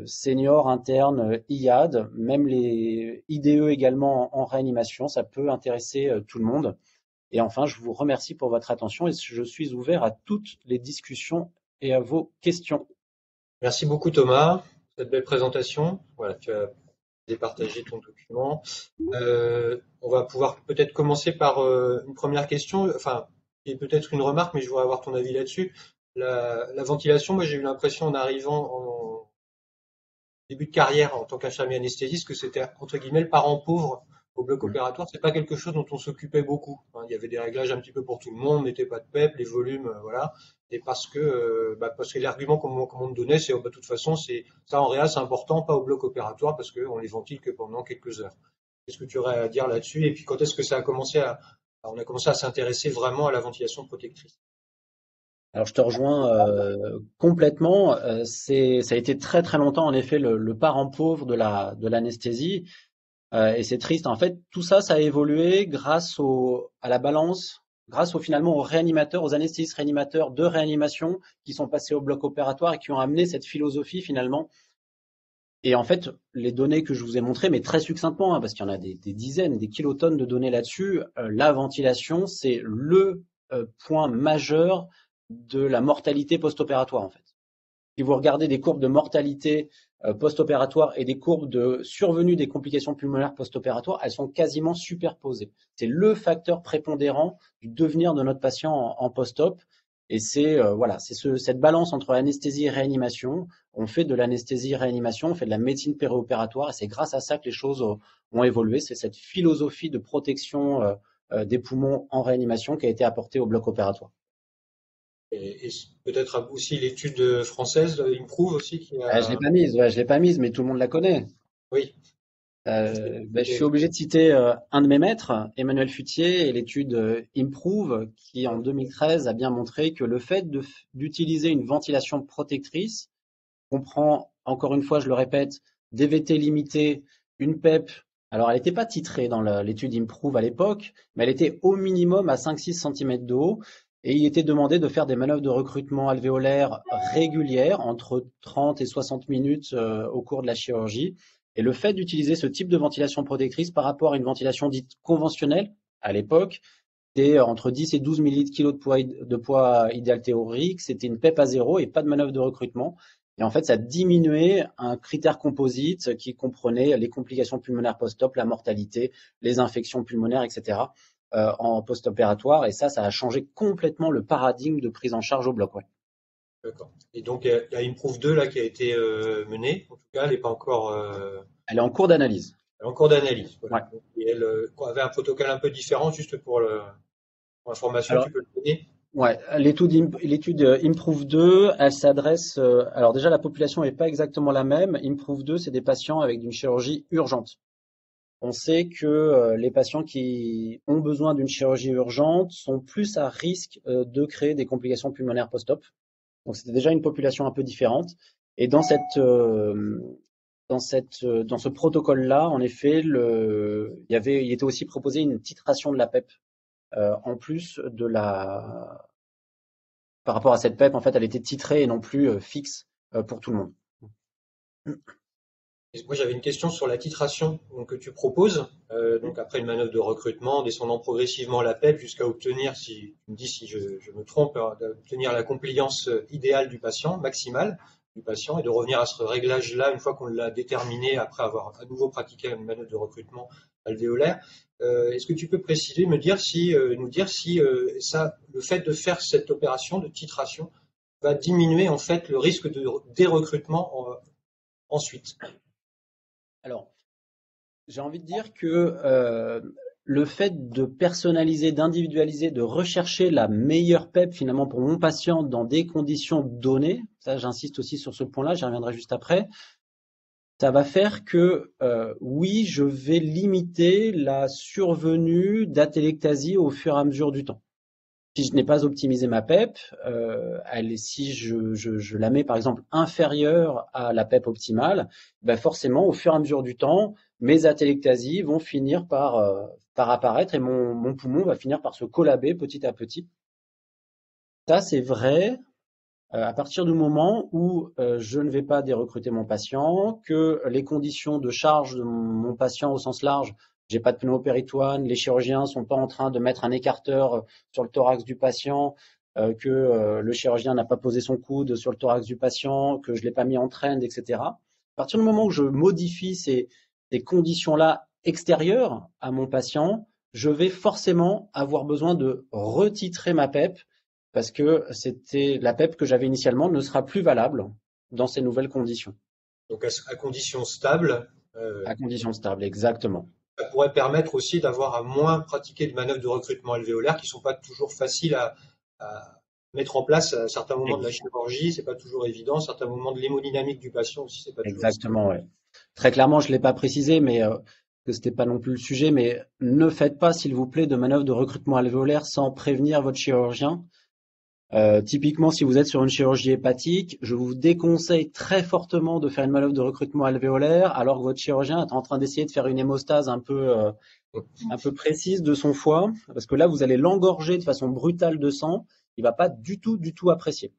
Senior, interne, IAD, même les IDE également en réanimation, ça peut intéresser tout le monde. Et enfin, je vous remercie pour votre attention et je suis ouvert à toutes les discussions et à vos questions. Merci beaucoup Thomas pour cette belle présentation. Voilà, tu as départagé ton document. On va pouvoir peut-être commencer par une première question, enfin, qui est peut-être une remarque, mais je voudrais avoir ton avis là-dessus. La ventilation, moi j'ai eu l'impression en arrivant en début de carrière en tant qu'infirmier anesthésiste que c'était entre guillemets le parent pauvre au bloc opératoire. C'est pas quelque chose dont on s'occupait beaucoup. Hein. Il y avait des réglages un petit peu pour tout le monde, on mettait pas de PEP, les volumes, voilà. Et parce que l'argument qu'on me donnait, c'est de toute façon, c'est ça en réa, c'est important, pas au bloc opératoire parce qu'on les ventile que pendant quelques heures. Qu'est-ce que tu aurais à dire là-dessus? Et puis quand est-ce que ça a commencé on a commencé à s'intéresser vraiment à la ventilation protectrice? Alors je te rejoins complètement. Ça a été très très longtemps en effet le parent pauvre de l'anesthésie. Et c'est triste. En fait, tout ça, ça a évolué grâce à la balance, grâce finalement aux réanimateurs, aux anesthésistes réanimateurs de réanimation qui sont passés au bloc opératoire et qui ont amené cette philosophie finalement. Et en fait, les données que je vous ai montrées, mais très succinctement, hein, parce qu'il y en a des dizaines, des kilotonnes de données là-dessus, la ventilation, c'est le point majeur de la mortalité post-opératoire en fait. Si vous regardez des courbes de mortalité post-opératoire et des courbes de survenue des complications pulmonaires post-opératoires, elles sont quasiment superposées. C'est le facteur prépondérant du devenir de notre patient en post-op. Et c'est voilà, c'est cette balance entre anesthésie et réanimation. On fait de l'anesthésie et réanimation, on fait de la médecine péréopératoire, et c'est grâce à ça que les choses ont évolué. C'est cette philosophie de protection des poumons en réanimation qui a été apportée au bloc opératoire. Et peut-être aussi l'étude française, Improve aussi, qui Je l'ai a. pas mise, ouais, je l'ai pas mise, mais tout le monde la connaît. Oui. Je suis obligé de citer un de mes maîtres, Emmanuel Futier, et l'étude Improve, qui en 2013 a bien montré que le fait d'utiliser une ventilation protectrice comprend, encore une fois, je le répète, des VT limités, une PEP. Alors, elle n'était pas titrée dans l'étude Improve à l'époque, mais elle était au minimum à 5-6 cm de haut. Et il était demandé de faire des manœuvres de recrutement alvéolaire régulières, entre 30 et 60 minutes au cours de la chirurgie. Et le fait d'utiliser ce type de ventilation protectrice par rapport à une ventilation dite conventionnelle, à l'époque, c'était entre 10 et 12 millilitres de poids idéal théorique, c'était une PEP à 0 et pas de manœuvre de recrutement. Et en fait, ça diminuait un critère composite qui comprenait les complications pulmonaires post-op, la mortalité, les infections pulmonaires, etc. En post-opératoire. Et ça a changé complètement le paradigme de prise en charge au bloc. Ouais. D'accord. Et donc, il y a Improve 2 là qui a été menée. En tout cas, elle n'est pas encore. Elle est en cours d'analyse. Elle est en cours d'analyse. Voilà. Ouais. Et elle avait un protocole un peu différent, juste pour l'information, Alors, tu peux le donner? ouais, l'étude Improve 2, elle s'adresse. Alors déjà, la population n'est pas exactement la même. Improve 2, c'est des patients avec une chirurgie urgente. On sait que les patients qui ont besoin d'une chirurgie urgente sont plus à risque de créer des complications pulmonaires post-op. Donc c'était déjà une population un peu différente. Et dans ce protocole-là, en effet, il était aussi proposé une titration de la PEP en plus de par rapport à cette PEP, en fait, elle était titrée et non plus fixe pour tout le monde. Et moi, j'avais une question sur la titration donc, que tu proposes. Donc après une manœuvre de recrutement, descendant progressivement la PEP jusqu'à obtenir, si tu me dis si je me trompe, d'obtenir la compliance idéale du patient, maximale du patient, et de revenir à ce réglage-là une fois qu'on l'a déterminé après avoir à nouveau pratiqué une manœuvre de recrutement alvéolaire. Est-ce que tu peux préciser, nous dire si le fait de faire cette opération de titration va diminuer en fait le risque de dérecrutement ensuite? Alors, j'ai envie de dire que le fait de personnaliser, d'individualiser, de rechercher la meilleure PEP finalement pour mon patient dans des conditions données, ça j'insiste aussi sur ce point-là, j'y reviendrai juste après, ça va faire que oui, je vais limiter la survenue d'atélectasie au fur et à mesure du temps. Si je n'ai pas optimisé ma PEP, si je la mets par exemple inférieure à la PEP optimale, ben forcément au fur et à mesure du temps, mes atélectasies vont finir par apparaître et mon poumon va finir par se collaber petit à petit. Ça c'est vrai à partir du moment où je ne vais pas dérecruter mon patient, que les conditions de charge de mon patient au sens large, j'ai pas de pneumopéritoine, les chirurgiens sont pas en train de mettre un écarteur sur le thorax du patient, que le chirurgien n'a pas posé son coude sur le thorax du patient, que je l'ai pas mis en trend, etc. À partir du moment où je modifie ces conditions-là extérieures à mon patient, je vais forcément avoir besoin de retitrer ma PEP parce que la PEP que j'avais initialement ne sera plus valable dans ces nouvelles conditions. Donc à condition stable. À condition stable, exactement. Ça pourrait permettre aussi d'avoir à moins pratiquer de manœuvres de recrutement alvéolaire qui ne sont pas toujours faciles à mettre en place à certains moments de la chirurgie, c'est pas toujours évident, à certains moments de l'hémodynamique du patient aussi, c'est pas toujours exactement, oui. Très clairement, je ne l'ai pas précisé, mais que c'était pas non plus le sujet, mais ne faites pas, s'il vous plaît, de manœuvres de recrutement alvéolaire sans prévenir votre chirurgien. Typiquement, si vous êtes sur une chirurgie hépatique, je vous déconseille très fortement de faire une manœuvre de recrutement alvéolaire alors que votre chirurgien est en train d'essayer de faire une hémostase un peu précise de son foie, parce que là, vous allez l'engorger de façon brutale de sang. Il va pas du tout apprécier.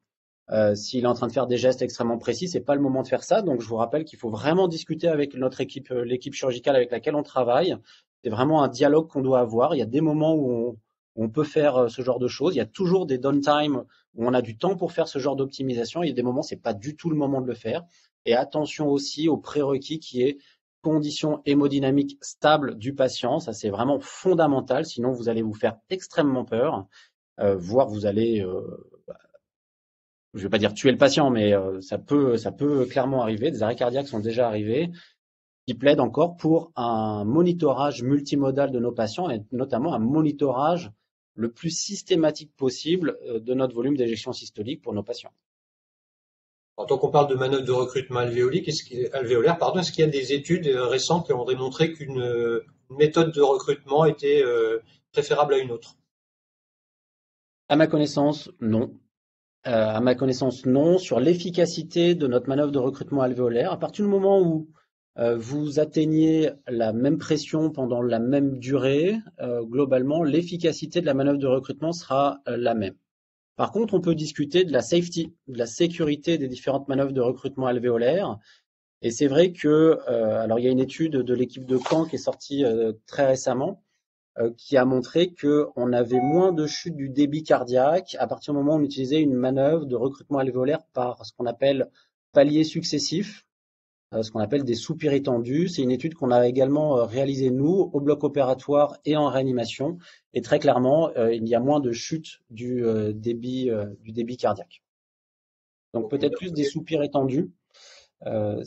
S'il est en train de faire des gestes extrêmement précis, c'est pas le moment de faire ça. Donc, je vous rappelle qu'il faut vraiment discuter avec notre équipe, l'équipe chirurgicale avec laquelle on travaille. C'est vraiment un dialogue qu'on doit avoir. Il y a des moments où on peut faire ce genre de choses. Il y a toujours des downtime où on a du temps pour faire ce genre d'optimisation. Il y a des moments, c'est pas du tout le moment de le faire. Et attention aussi aux prérequis qui est condition hémodynamique stable du patient. Ça, c'est vraiment fondamental. Sinon, vous allez vous faire extrêmement peur, voire vous allez, je vais pas dire tuer le patient, mais ça peut clairement arriver. Des arrêts cardiaques sont déjà arrivés. Qui plaident encore pour un monitorage multimodal de nos patients et notamment un monitorage le plus systématique possible de notre volume d'éjection systolique pour nos patients. En tant qu'on parle de manœuvre de recrutement alvéolaire, est-ce qu'il y a des études récentes qui ont démontré qu'une méthode de recrutement était préférable à une autre? À ma connaissance, non. À ma connaissance, non. Sur l'efficacité de notre manœuvre de recrutement alvéolaire, à partir du moment où vous atteignez la même pression pendant la même durée, globalement, l'efficacité de la manœuvre de recrutement sera la même. Par contre, on peut discuter de la safety, de la sécurité des différentes manœuvres de recrutement alvéolaire. Et c'est vrai que, alors il y a une étude de l'équipe de Caen qui est sortie très récemment, qui a montré qu'on avait moins de chute du débit cardiaque à partir du moment où on utilisait une manœuvre de recrutement alvéolaire par ce qu'on appelle palier successif, ce qu'on appelle des soupirs étendus. C'est une étude qu'on a également réalisée, nous, au bloc opératoire et en réanimation. Et très clairement, il y a moins de chute du débit cardiaque. Donc peut-être plus des soupirs étendus.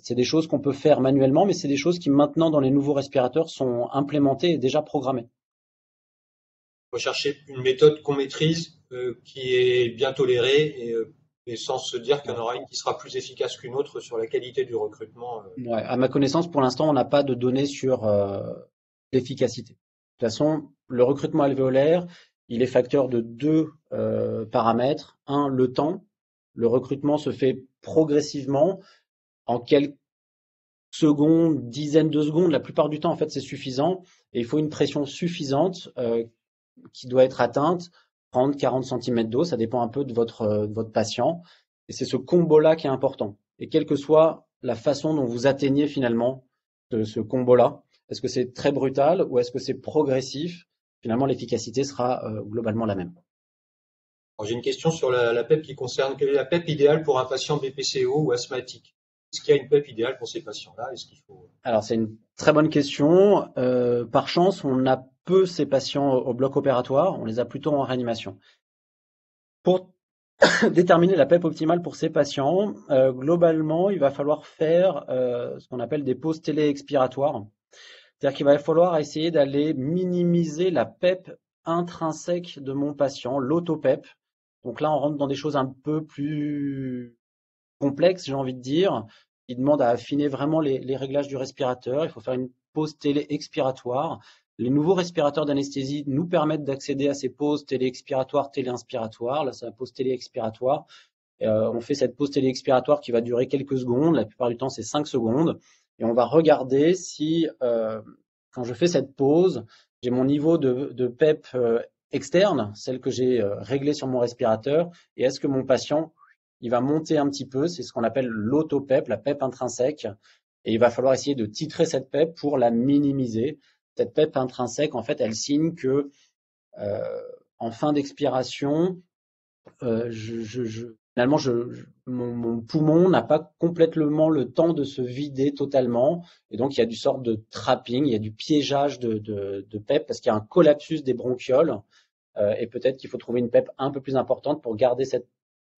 C'est des choses qu'on peut faire manuellement, mais c'est des choses qui maintenant, dans les nouveaux respirateurs, sont implémentées et déjà programmées. Rechercher une méthode qu'on maîtrise, qui est bien tolérée et sans se dire qu'il y en aura une qui sera plus efficace qu'une autre sur la qualité du recrutement. Ouais, à ma connaissance, pour l'instant, on n'a pas de données sur l'efficacité. De toute façon, le recrutement alvéolaire, il est facteur de deux paramètres. Un, le temps. Le recrutement se fait progressivement en quelques secondes, dizaines de secondes. La plupart du temps, en fait, c'est suffisant. Et il faut une pression suffisante qui doit être atteinte, 30-40 cm d'eau, ça dépend un peu de votre patient. Et c'est ce combo-là qui est important. Et quelle que soit la façon dont vous atteignez finalement ce combo-là, est-ce que c'est très brutal ou est-ce que c'est progressif? Finalement, l'efficacité sera globalement la même. J'ai une question sur la PEP qui concerne quelle est la PEP idéale pour un patient BPCO ou asthmatique? Est-ce qu'il y a une PEP idéale pour ces patients-là? Alors, c'est une très bonne question. Par chance, on a peu ces patients au bloc opératoire, on les a plutôt en réanimation. Pour déterminer la PEP optimale pour ces patients, globalement, il va falloir faire ce qu'on appelle des pauses télé-expiratoires. C'est-à-dire qu'il va falloir essayer d'aller minimiser la PEP intrinsèque de mon patient, l'auto-PEP. Donc là, on rentre dans des choses un peu plus complexes, j'ai envie de dire. Il demande à affiner vraiment les réglages du respirateur. Il faut faire une pause télé-expiratoire. Les nouveaux respirateurs d'anesthésie nous permettent d'accéder à ces pauses télé-expiratoires, télé-inspiratoires. Là, c'est la pause télé-expiratoire. On fait cette pause télé-expiratoire qui va durer quelques secondes. La plupart du temps, c'est 5 secondes. Et on va regarder si, quand je fais cette pause, j'ai mon niveau de PEP externe, celle que j'ai réglée sur mon respirateur, et est-ce que mon patient, il va monter un petit peu, c'est ce qu'on appelle l'auto-PEP, la PEP intrinsèque, et il va falloir essayer de titrer cette PEP pour la minimiser. Cette PEP intrinsèque, en fait, elle signe que en fin d'expiration, finalement, mon poumon n'a pas complètement le temps de se vider totalement. Et donc, il y a du sorte de trapping, il y a du piégeage de PEP parce qu'il y a un collapsus des bronchioles. Et peut-être qu'il faut trouver une PEP un peu plus importante pour garder cette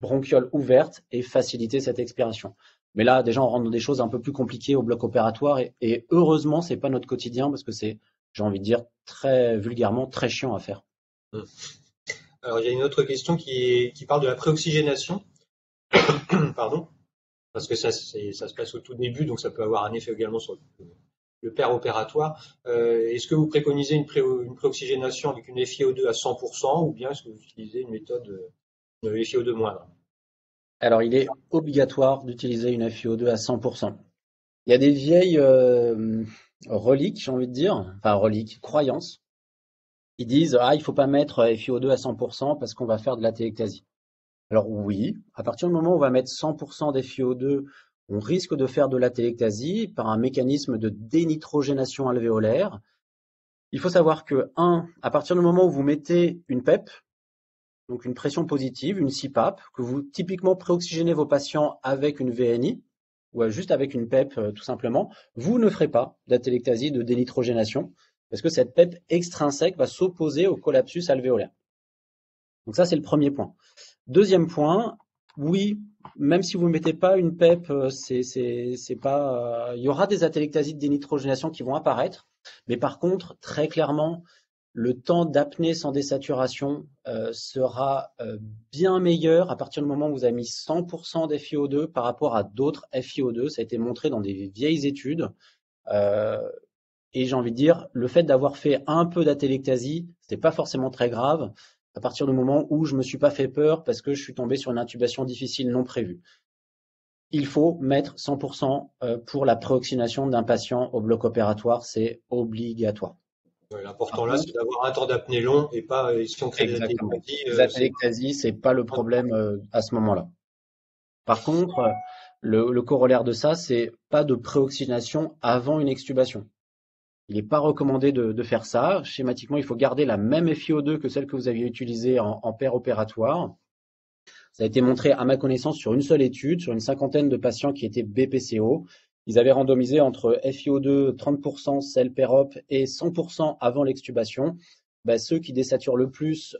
bronchiole ouverte et faciliter cette expiration. Mais là, déjà, on rentre dans des choses un peu plus compliquées au bloc opératoire. Et heureusement, c'est pas notre quotidien parce que c'est, j'ai envie de dire, très vulgairement, très chiant à faire. Alors, il y a une autre question qui parle de la préoxygénation. Pardon, parce que ça se passe au tout début, donc ça peut avoir un effet également sur le pair opératoire. Est-ce que vous préconisez une préoxygénation avec une FiO2 à 100% ou bien est-ce que vous utilisez une méthode de FiO2 moindre? Alors, il est obligatoire d'utiliser une FiO2 à 100%. Il y a des vieilles reliques, j'ai envie de dire, enfin reliques, croyances. Ils disent « Ah, il faut pas mettre FiO2 à 100% parce qu'on va faire de la téléctasie ». Alors oui, à partir du moment où on va mettre 100% des FiO2, on risque de faire de la téléctasie par un mécanisme de dénitrogénation alvéolaire. Il faut savoir que, à partir du moment où vous mettez une PEP, donc une pression positive, une CPAP, que vous typiquement préoxygénez vos patients avec une VNI, ou juste avec une PEP tout simplement, vous ne ferez pas de la téléctasie de dénitrogénation, parce que cette PEP extrinsèque va s'opposer au collapsus alvéolaire. Donc ça, c'est le premier point. Deuxième point, oui, même si vous ne mettez pas une PEP, c'est pas, il y aura des atélectasies de dénitrogénation qui vont apparaître, mais par contre, très clairement, le temps d'apnée sans désaturation sera bien meilleur à partir du moment où vous avez mis 100% d'FiO2 par rapport à d'autres FiO2. Ça a été montré dans des vieilles études. Et j'ai envie de dire, le fait d'avoir fait un peu d'atélectasie, c'est pas forcément très grave à partir du moment où je me suis pas fait peur parce que je suis tombé sur une intubation difficile non prévue. Il faut mettre 100% pour la préoxygénation d'un patient au bloc opératoire, c'est obligatoire. Ouais, l'important là, c'est d'avoir un temps d'apnée long et pas si on crée des atélectasies. Les atélectasies, c'est pas le problème à ce moment-là. Par contre, le corollaire de ça, c'est pas de préoxygénation avant une extubation. Il n'est pas recommandé de faire ça. Schématiquement, il faut garder la même FiO2 que celle que vous aviez utilisée en paire opératoire. Ça a été montré, à ma connaissance, sur une seule étude, sur une cinquantaine de patients qui étaient BPCO. Ils avaient randomisé entre FiO2 30% celle pair-op et 100% avant l'extubation. Ceux qui désaturent le plus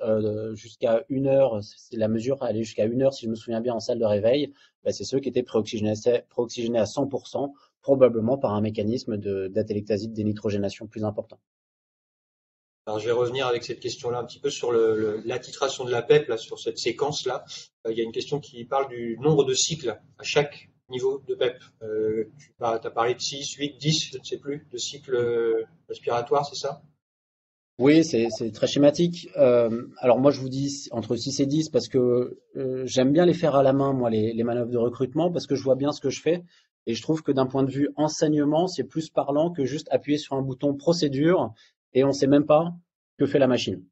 jusqu'à 1 heure, c'est la mesure allait jusqu'à 1 heure si je me souviens bien en salle de réveil, c'est ceux qui étaient préoxygénés à 100%, probablement par un mécanisme d'atélectasie de dénitrogénation plus important. Alors, je vais revenir avec cette question-là un petit peu sur l'attitration de la PEP, là, sur cette séquence-là. Il y a une question qui parle du nombre de cycles à chaque niveau de PEP. Tu as parlé de 6, 8, 10, je ne sais plus, de cycles respiratoires, c'est ça? Oui, c'est très schématique. Alors moi, je vous dis entre 6 et 10 parce que j'aime bien les faire à la main, moi, les manœuvres de recrutement, parce que je vois bien ce que je fais. Et je trouve que d'un point de vue enseignement, c'est plus parlant que juste appuyer sur un bouton procédure et on ne sait même pas que fait la machine.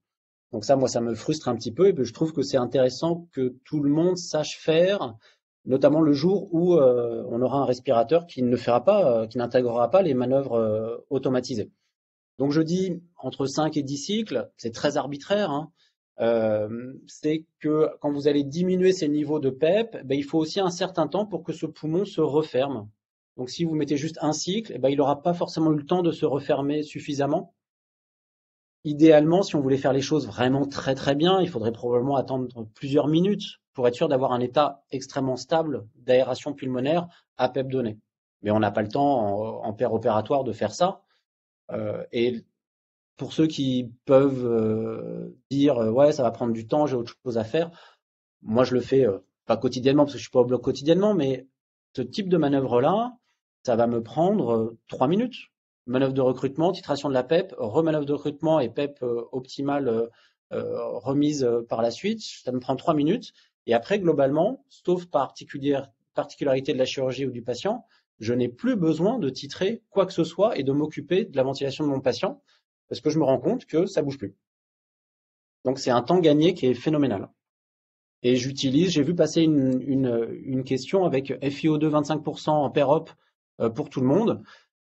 Donc ça, moi, ça me frustre un petit peu. Et puis, je trouve que c'est intéressant que tout le monde sache faire, notamment le jour où on aura un respirateur qui ne fera pas, qui n'intégrera pas les manœuvres automatisées. Donc je dis entre 5 et 10 cycles, c'est très arbitraire, hein. C'est que quand vous allez diminuer ces niveaux de PEP, il faut aussi un certain temps pour que ce poumon se referme. Donc si vous mettez juste un cycle, il n'aura pas forcément eu le temps de se refermer suffisamment. Idéalement, si on voulait faire les choses vraiment très très bien, il faudrait probablement attendre plusieurs minutes pour être sûr d'avoir un état extrêmement stable d'aération pulmonaire à PEP donné. Mais on n'a pas le temps en paire opératoire de faire ça. Et pour ceux qui peuvent dire ouais, ça va prendre du temps, j'ai autre chose à faire, moi je le fais pas quotidiennement parce que je suis pas au bloc quotidiennement, mais ce type de manœuvre-là, ça va me prendre 3 minutes. Manœuvre de recrutement, titration de la PEP, remanœuvre de recrutement et PEP optimale remise par la suite, ça me prend 3 minutes. Et après, globalement, sauf particularité de la chirurgie ou du patient, je n'ai plus besoin de titrer quoi que ce soit et de m'occuper de la ventilation de mon patient parce que je me rends compte que ça bouge plus. Donc c'est un temps gagné qui est phénoménal. Et j'ai vu passer une question avec FiO2 25% en pair-op pour tout le monde.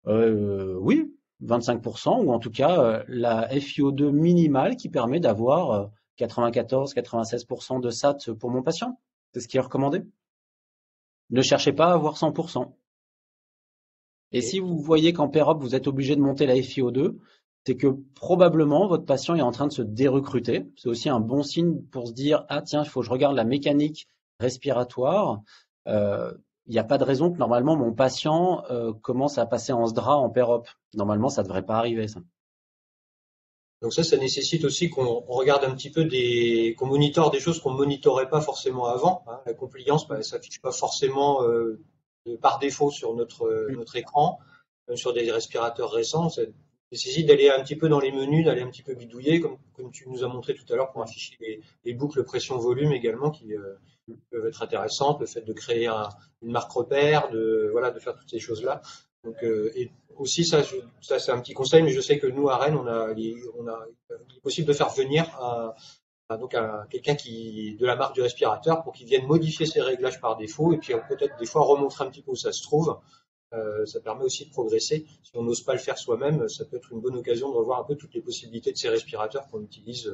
Oui, 25%, ou en tout cas la FiO2 minimale qui permet d'avoir 94-96% de SAT pour mon patient. C'est ce qui est recommandé. Ne cherchez pas à avoir 100%. Et si vous voyez qu'en pair-op, vous êtes obligé de monter la FiO2, c'est que probablement votre patient est en train de se dérecruter. C'est aussi un bon signe pour se dire ah tiens, il faut que je regarde la mécanique respiratoire. Il n'y a pas de raison que normalement mon patient commence à passer en SDRA en pair-op. Normalement, ça ne devrait pas arriver ça. Donc ça nécessite aussi qu'on regarde un petit peu qu'on monitore des choses qu'on monitorait pas forcément avant. Hein. La compliance, ça s'affiche pas forcément par défaut sur notre écran, même sur des respirateurs récents. Ça nécessite d'aller un petit peu dans les menus, d'aller un petit peu bidouiller, comme tu nous as montré tout à l'heure pour afficher les boucles pression-volume également qui peuvent être intéressantes, le fait de créer une marque repère, de faire toutes ces choses-là. Donc, et aussi ça c'est un petit conseil, mais je sais que nous à Rennes, il est possible de faire venir quelqu'un de la marque du respirateur pour qu'il vienne modifier ses réglages par défaut et puis peut-être des fois remontrer un petit peu où ça se trouve. Ça permet aussi de progresser. Si on n'ose pas le faire soi-même, ça peut être une bonne occasion de revoir un peu toutes les possibilités de ces respirateurs qu'on utilise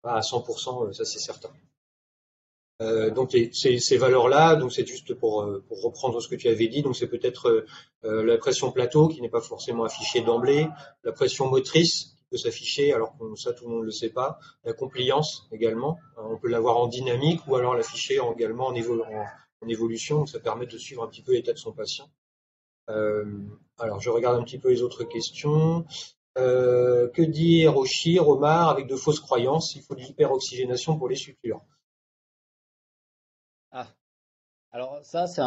à 100%, ça c'est certain. Donc ces valeurs-là, donc c'est juste pour reprendre ce que tu avais dit, donc c'est peut-être la pression plateau qui n'est pas forcément affichée d'emblée, la pression motrice qui peut s'afficher alors que ça tout le monde ne le sait pas, la compliance également, on peut l'avoir en dynamique ou alors l'afficher également en évolution, donc ça permet de suivre un petit peu l'état de son patient. Alors je regarde un petit peu les autres questions. Que dire au chir, au mar avec de fausses croyances, il faut de l'hyperoxygénation pour les sutureurs. Ah, alors ça c'est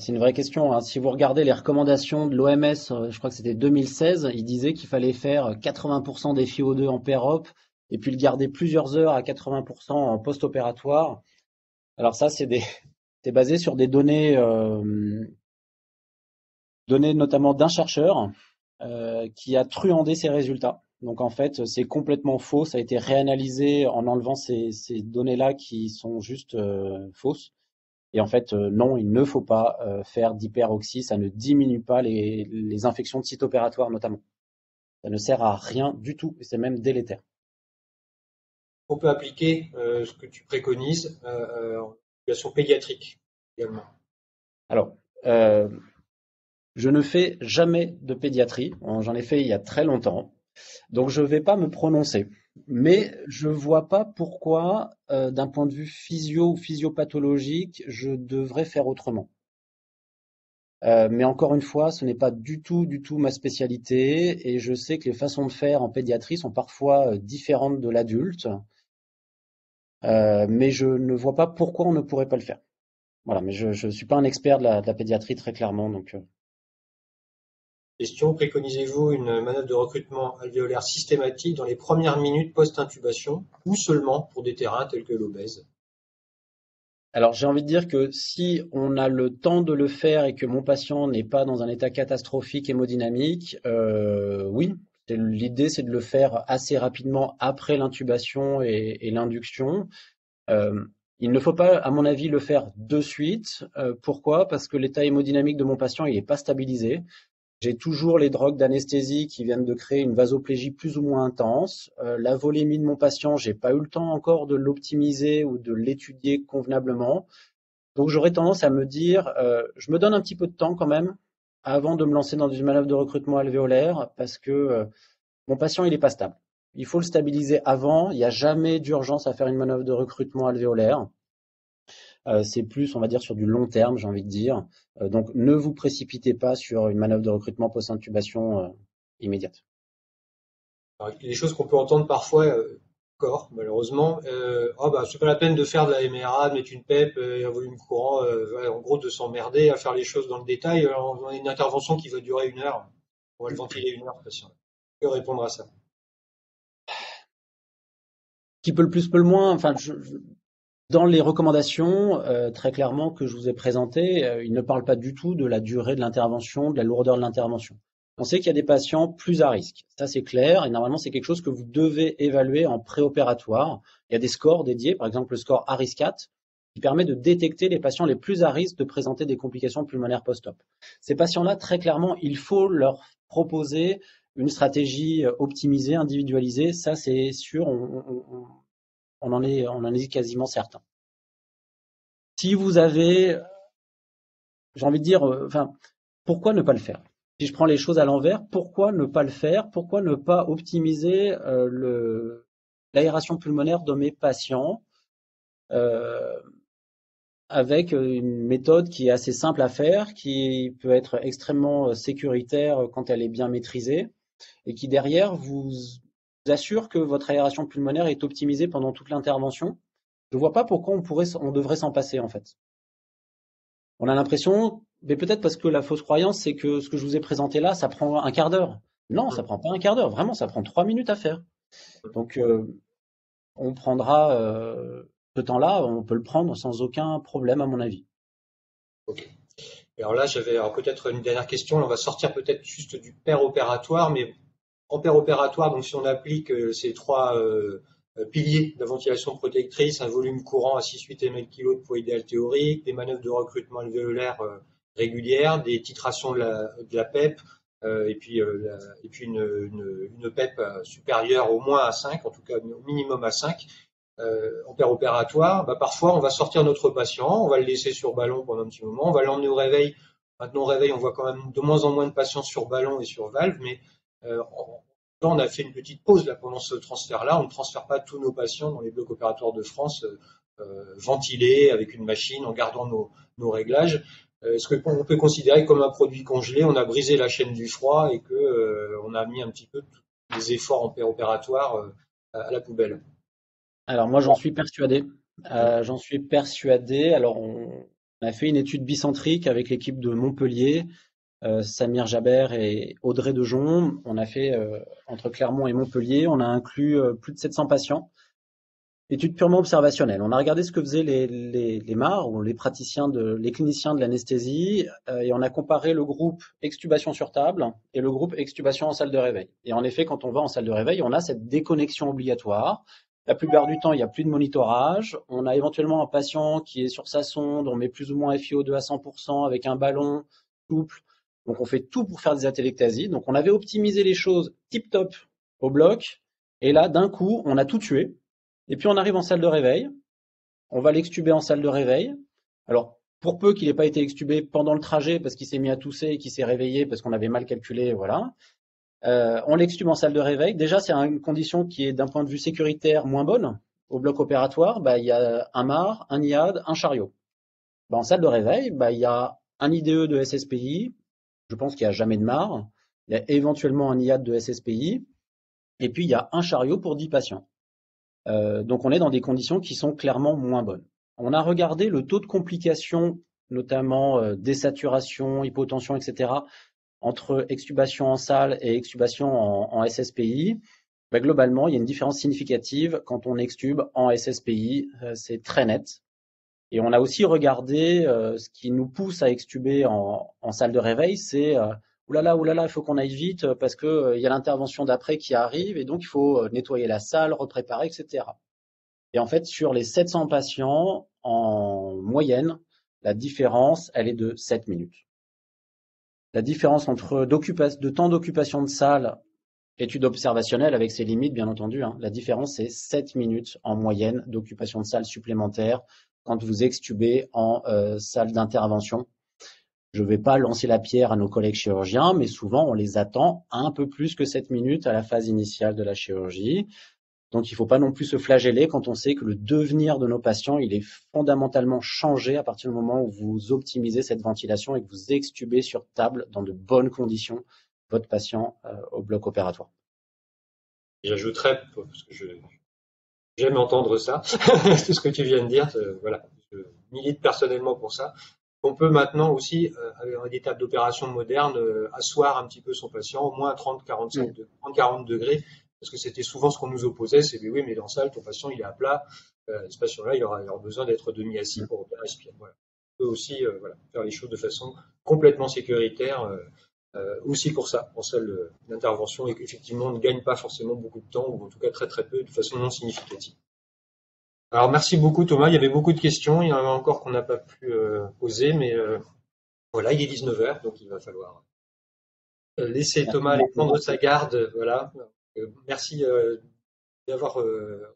une vraie question. Hein. Si vous regardez les recommandations de l'OMS, je crois que c'était 2016, il disait qu'il fallait faire 80% des FiO2 en pair-op et puis le garder plusieurs heures à 80% en post-opératoire. Alors ça c'est basé sur des données notamment d'un chercheur qui a truandé ses résultats. Donc en fait, c'est complètement faux. Ça a été réanalysé en enlevant ces données-là qui sont juste fausses. Et en fait, non, il ne faut pas faire d'hyperoxie. Ça ne diminue pas les infections de site opératoire notamment. Ça ne sert à rien du tout et c'est même délétère. On peut appliquer ce que tu préconises en situation pédiatrique également. Alors, je ne fais jamais de pédiatrie. J'en ai fait il y a très longtemps. Donc je ne vais pas me prononcer. Mais je ne vois pas pourquoi, d'un point de vue physio ou physiopathologique, je devrais faire autrement. Mais encore une fois, ce n'est pas du tout ma spécialité et je sais que les façons de faire en pédiatrie sont parfois différentes de l'adulte. Mais je ne vois pas pourquoi on ne pourrait pas le faire. Voilà, mais je ne suis pas un expert de la pédiatrie très clairement. Donc, Question, préconisez-vous une manœuvre de recrutement alvéolaire systématique dans les premières minutes post-intubation ou seulement pour des terrains tels que l'obèse? Alors j'ai envie de dire que si on a le temps de le faire et que mon patient n'est pas dans un état catastrophique hémodynamique, oui, l'idée c'est de le faire assez rapidement après l'intubation et l'induction. Il ne faut pas, à mon avis, le faire de suite. Pourquoi? Parce que l'état hémodynamique de mon patient il n'est pas stabilisé. J'ai toujours les drogues d'anesthésie qui viennent de créer une vasoplégie plus ou moins intense. La volémie de mon patient, j'ai pas eu le temps encore de l'optimiser ou de l'étudier convenablement. Donc j'aurais tendance à me dire, je me donne un petit peu de temps quand même avant de me lancer dans une manœuvre de recrutement alvéolaire parce que mon patient il est pas stable. Il faut le stabiliser avant. Il n'y a jamais d'urgence à faire une manœuvre de recrutement alvéolaire. C'est plus, on va dire, sur du long terme, j'ai envie de dire. Donc, ne vous précipitez pas sur une manœuvre de recrutement post-intubation immédiate. Alors, les choses qu'on peut entendre parfois, corps, malheureusement, oh bah c'est pas la peine de faire de la MRA, de mettre une PEP et un volume courant, ouais, en gros de s'emmerder à faire les choses dans le détail. Alors, on a une intervention qui va durer 1 heure. On va le ventiler 1 heure, patient. Que répondre à ça? Qui peut le plus, peut le moins. Enfin, dans les recommandations, très clairement, que je vous ai présentées, ils ne parlent pas du tout de la durée de l'intervention, de la lourdeur de l'intervention. On sait qu'il y a des patients plus à risque. Ça, c'est clair. Et normalement, c'est quelque chose que vous devez évaluer en préopératoire. Il y a des scores dédiés, par exemple le score ARIS4, qui permet de détecter les patients les plus à risque de présenter des complications pulmonaires post-op. Ces patients-là, très clairement, il faut leur proposer une stratégie optimisée, individualisée. Ça, c'est sûr. On en est quasiment certain. Si vous avez, j'ai envie de dire, pourquoi ne pas le faire? Si je prends les choses à l'envers, pourquoi ne pas le faire? Pourquoi ne pas optimiser l'aération pulmonaire de mes patients avec une méthode qui est assez simple à faire, qui peut être extrêmement sécuritaire quand elle est bien maîtrisée et qui derrière vous assure que votre aération pulmonaire est optimisée pendant toute l'intervention? Je ne vois pas pourquoi on devrait s'en passer en fait. On a l'impression, mais peut-être parce que la fausse croyance, c'est que ce que je vous ai présenté là, ça prend un quart d'heure. Non, ça prend pas un quart d'heure, vraiment, ça prend 3 minutes à faire. Donc, on prendra ce temps-là, on peut le prendre sans aucun problème à mon avis. Ok. Et alors là, j'avais peut-être une dernière question. On va sortir peut-être juste du opératoire, mais en opératoire, donc si on applique ces 3 piliers de la ventilation protectrice, un volume courant à 6-8 ml/kg de poids idéal théorique, des manœuvres de recrutement alvéolaire régulières, des titrations de la PEP, et puis une PEP supérieure au moins à 5, en tout cas au minimum à 5. En opératoire, bah, parfois on va sortir notre patient, on va le laisser sur ballon pendant un petit moment, on va l'emmener au réveil. Maintenant au réveil, on voit quand même de moins en moins de patients sur ballon et sur valve, mais on a fait une petite pause là pendant ce transfert-là. On ne transfère pas tous nos patients dans les blocs opératoires de France ventilés avec une machine en gardant nos réglages. Est-ce qu'on peut considérer comme un produit congelé? On a brisé la chaîne du froid et que on a mis un petit peu les efforts en opératoire à la poubelle. Alors moi, j'en suis persuadé. J'en suis persuadé. Alors, on a fait une étude bicentrique avec l'équipe de Montpellier, Samir Jaber et Audrey Dejon. On a fait entre Clermont et Montpellier. On a inclus plus de 700 patients. Étude purement observationnelle. On a regardé ce que faisaient les MAR ou les praticiens les cliniciens de l'anesthésie et on a comparé le groupe extubation sur table et le groupe extubation en salle de réveil. Et en effet, quand on va en salle de réveil, on a cette déconnexion obligatoire. La plupart du temps, il n'y a plus de monitorage. On a éventuellement un patient qui est sur sa sonde, on met plus ou moins FiO2 à 100% avec un ballon souple. Donc on fait tout pour faire des atélectasies. Donc on avait optimisé les choses tip top au bloc et là, d'un coup, on a tout tué. Et puis on arrive en salle de réveil, on va l'extuber en salle de réveil. Alors, pour peu qu'il n'ait pas été extubé pendant le trajet parce qu'il s'est mis à tousser et qu'il s'est réveillé parce qu'on avait mal calculé, voilà. On l'extube en salle de réveil. Déjà, c'est une condition qui est d'un point de vue sécuritaire moins bonne. Au bloc opératoire, il y a un MAR, un IAD, un chariot. En salle de réveil, il y a un IDE de SSPI. Je pense qu'il n'y a jamais de MAR. Il y a éventuellement un IAD de SSPI. Et puis, il y a un chariot pour 10 patients. Donc on est dans des conditions qui sont clairement moins bonnes. On a regardé le taux de complications, notamment désaturation, hypotension, etc., entre extubation en salle et extubation en SSPI. Globalement, il y a une différence significative quand on extube en SSPI, c'est très net. Et on a aussi regardé ce qui nous pousse à extuber en salle de réveil, c'est oulala, il faut qu'on aille vite parce que il y a l'intervention d'après qui arrive et donc il faut nettoyer la salle, repréparer, etc. Et en fait, sur les 700 patients, en moyenne, la différence, elle est de 7 minutes. La différence entre de temps d'occupation de salle, étude observationnelle avec ses limites, bien entendu, la différence, c'est 7 minutes en moyenne d'occupation de salle supplémentaire quand vous extubez en salle d'intervention. Je ne vais pas lancer la pierre à nos collègues chirurgiens, mais souvent on les attend un peu plus que 7 minutes à la phase initiale de la chirurgie. Donc, il ne faut pas non plus se flageller quand on sait que le devenir de nos patients, il est fondamentalement changé à partir du moment où vous optimisez cette ventilation et que vous extubez sur table dans de bonnes conditions votre patient au bloc opératoire. J'ajouterais, parce que j'aime entendre ça, tout ce que tu viens de dire, voilà, je milite personnellement pour ça. On peut maintenant aussi, avec des tables d'opération modernes, asseoir un petit peu son patient, au moins à 30-40 degrés, parce que c'était souvent ce qu'on nous opposait, c'est oui, mais dans la salle, ton patient, il est à plat, ce patient-là, il aura besoin d'être demi-assis pour bien respirer. Voilà. On peut aussi faire les choses de façon complètement sécuritaire, aussi pour ça, en salle d'intervention, et qu'effectivement, on ne gagne pas forcément beaucoup de temps, ou en tout cas très très peu, de façon non significative. Alors merci beaucoup Thomas, il y avait beaucoup de questions, il y en a encore qu'on n'a pas pu poser, mais voilà, il est 19 heures, donc il va falloir laisser Thomas aller prendre sa garde. Voilà. Merci d'avoir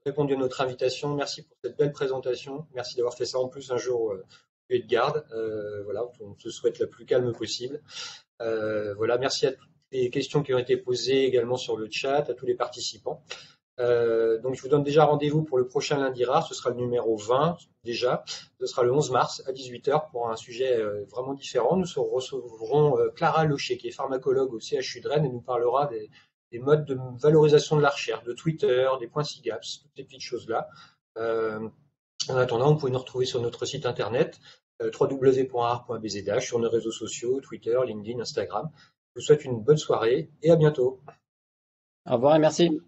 répondu à notre invitation, merci pour cette belle présentation, merci d'avoir fait ça en plus un jour où tu es de garde. Voilà, on se souhaite la plus calme possible. Voilà, merci à toutes les questions qui ont été posées également sur le chat, à tous les participants. Donc je vous donne déjà rendez-vous pour le prochain lundi rare, ce sera le numéro 20 déjà, ce sera le 11 mars à 18 h pour un sujet vraiment différent. Nous recevrons Clara Locher qui est pharmacologue au CHU de Rennes et nous parlera des modes de valorisation de la recherche, de Twitter, des points SIGAPS, toutes ces petites choses-là. En attendant, vous pouvez nous retrouver sur notre site internet www.art.bzh, sur nos réseaux sociaux, Twitter, LinkedIn, Instagram. Je vous souhaite une bonne soirée et à bientôt. Au revoir et merci.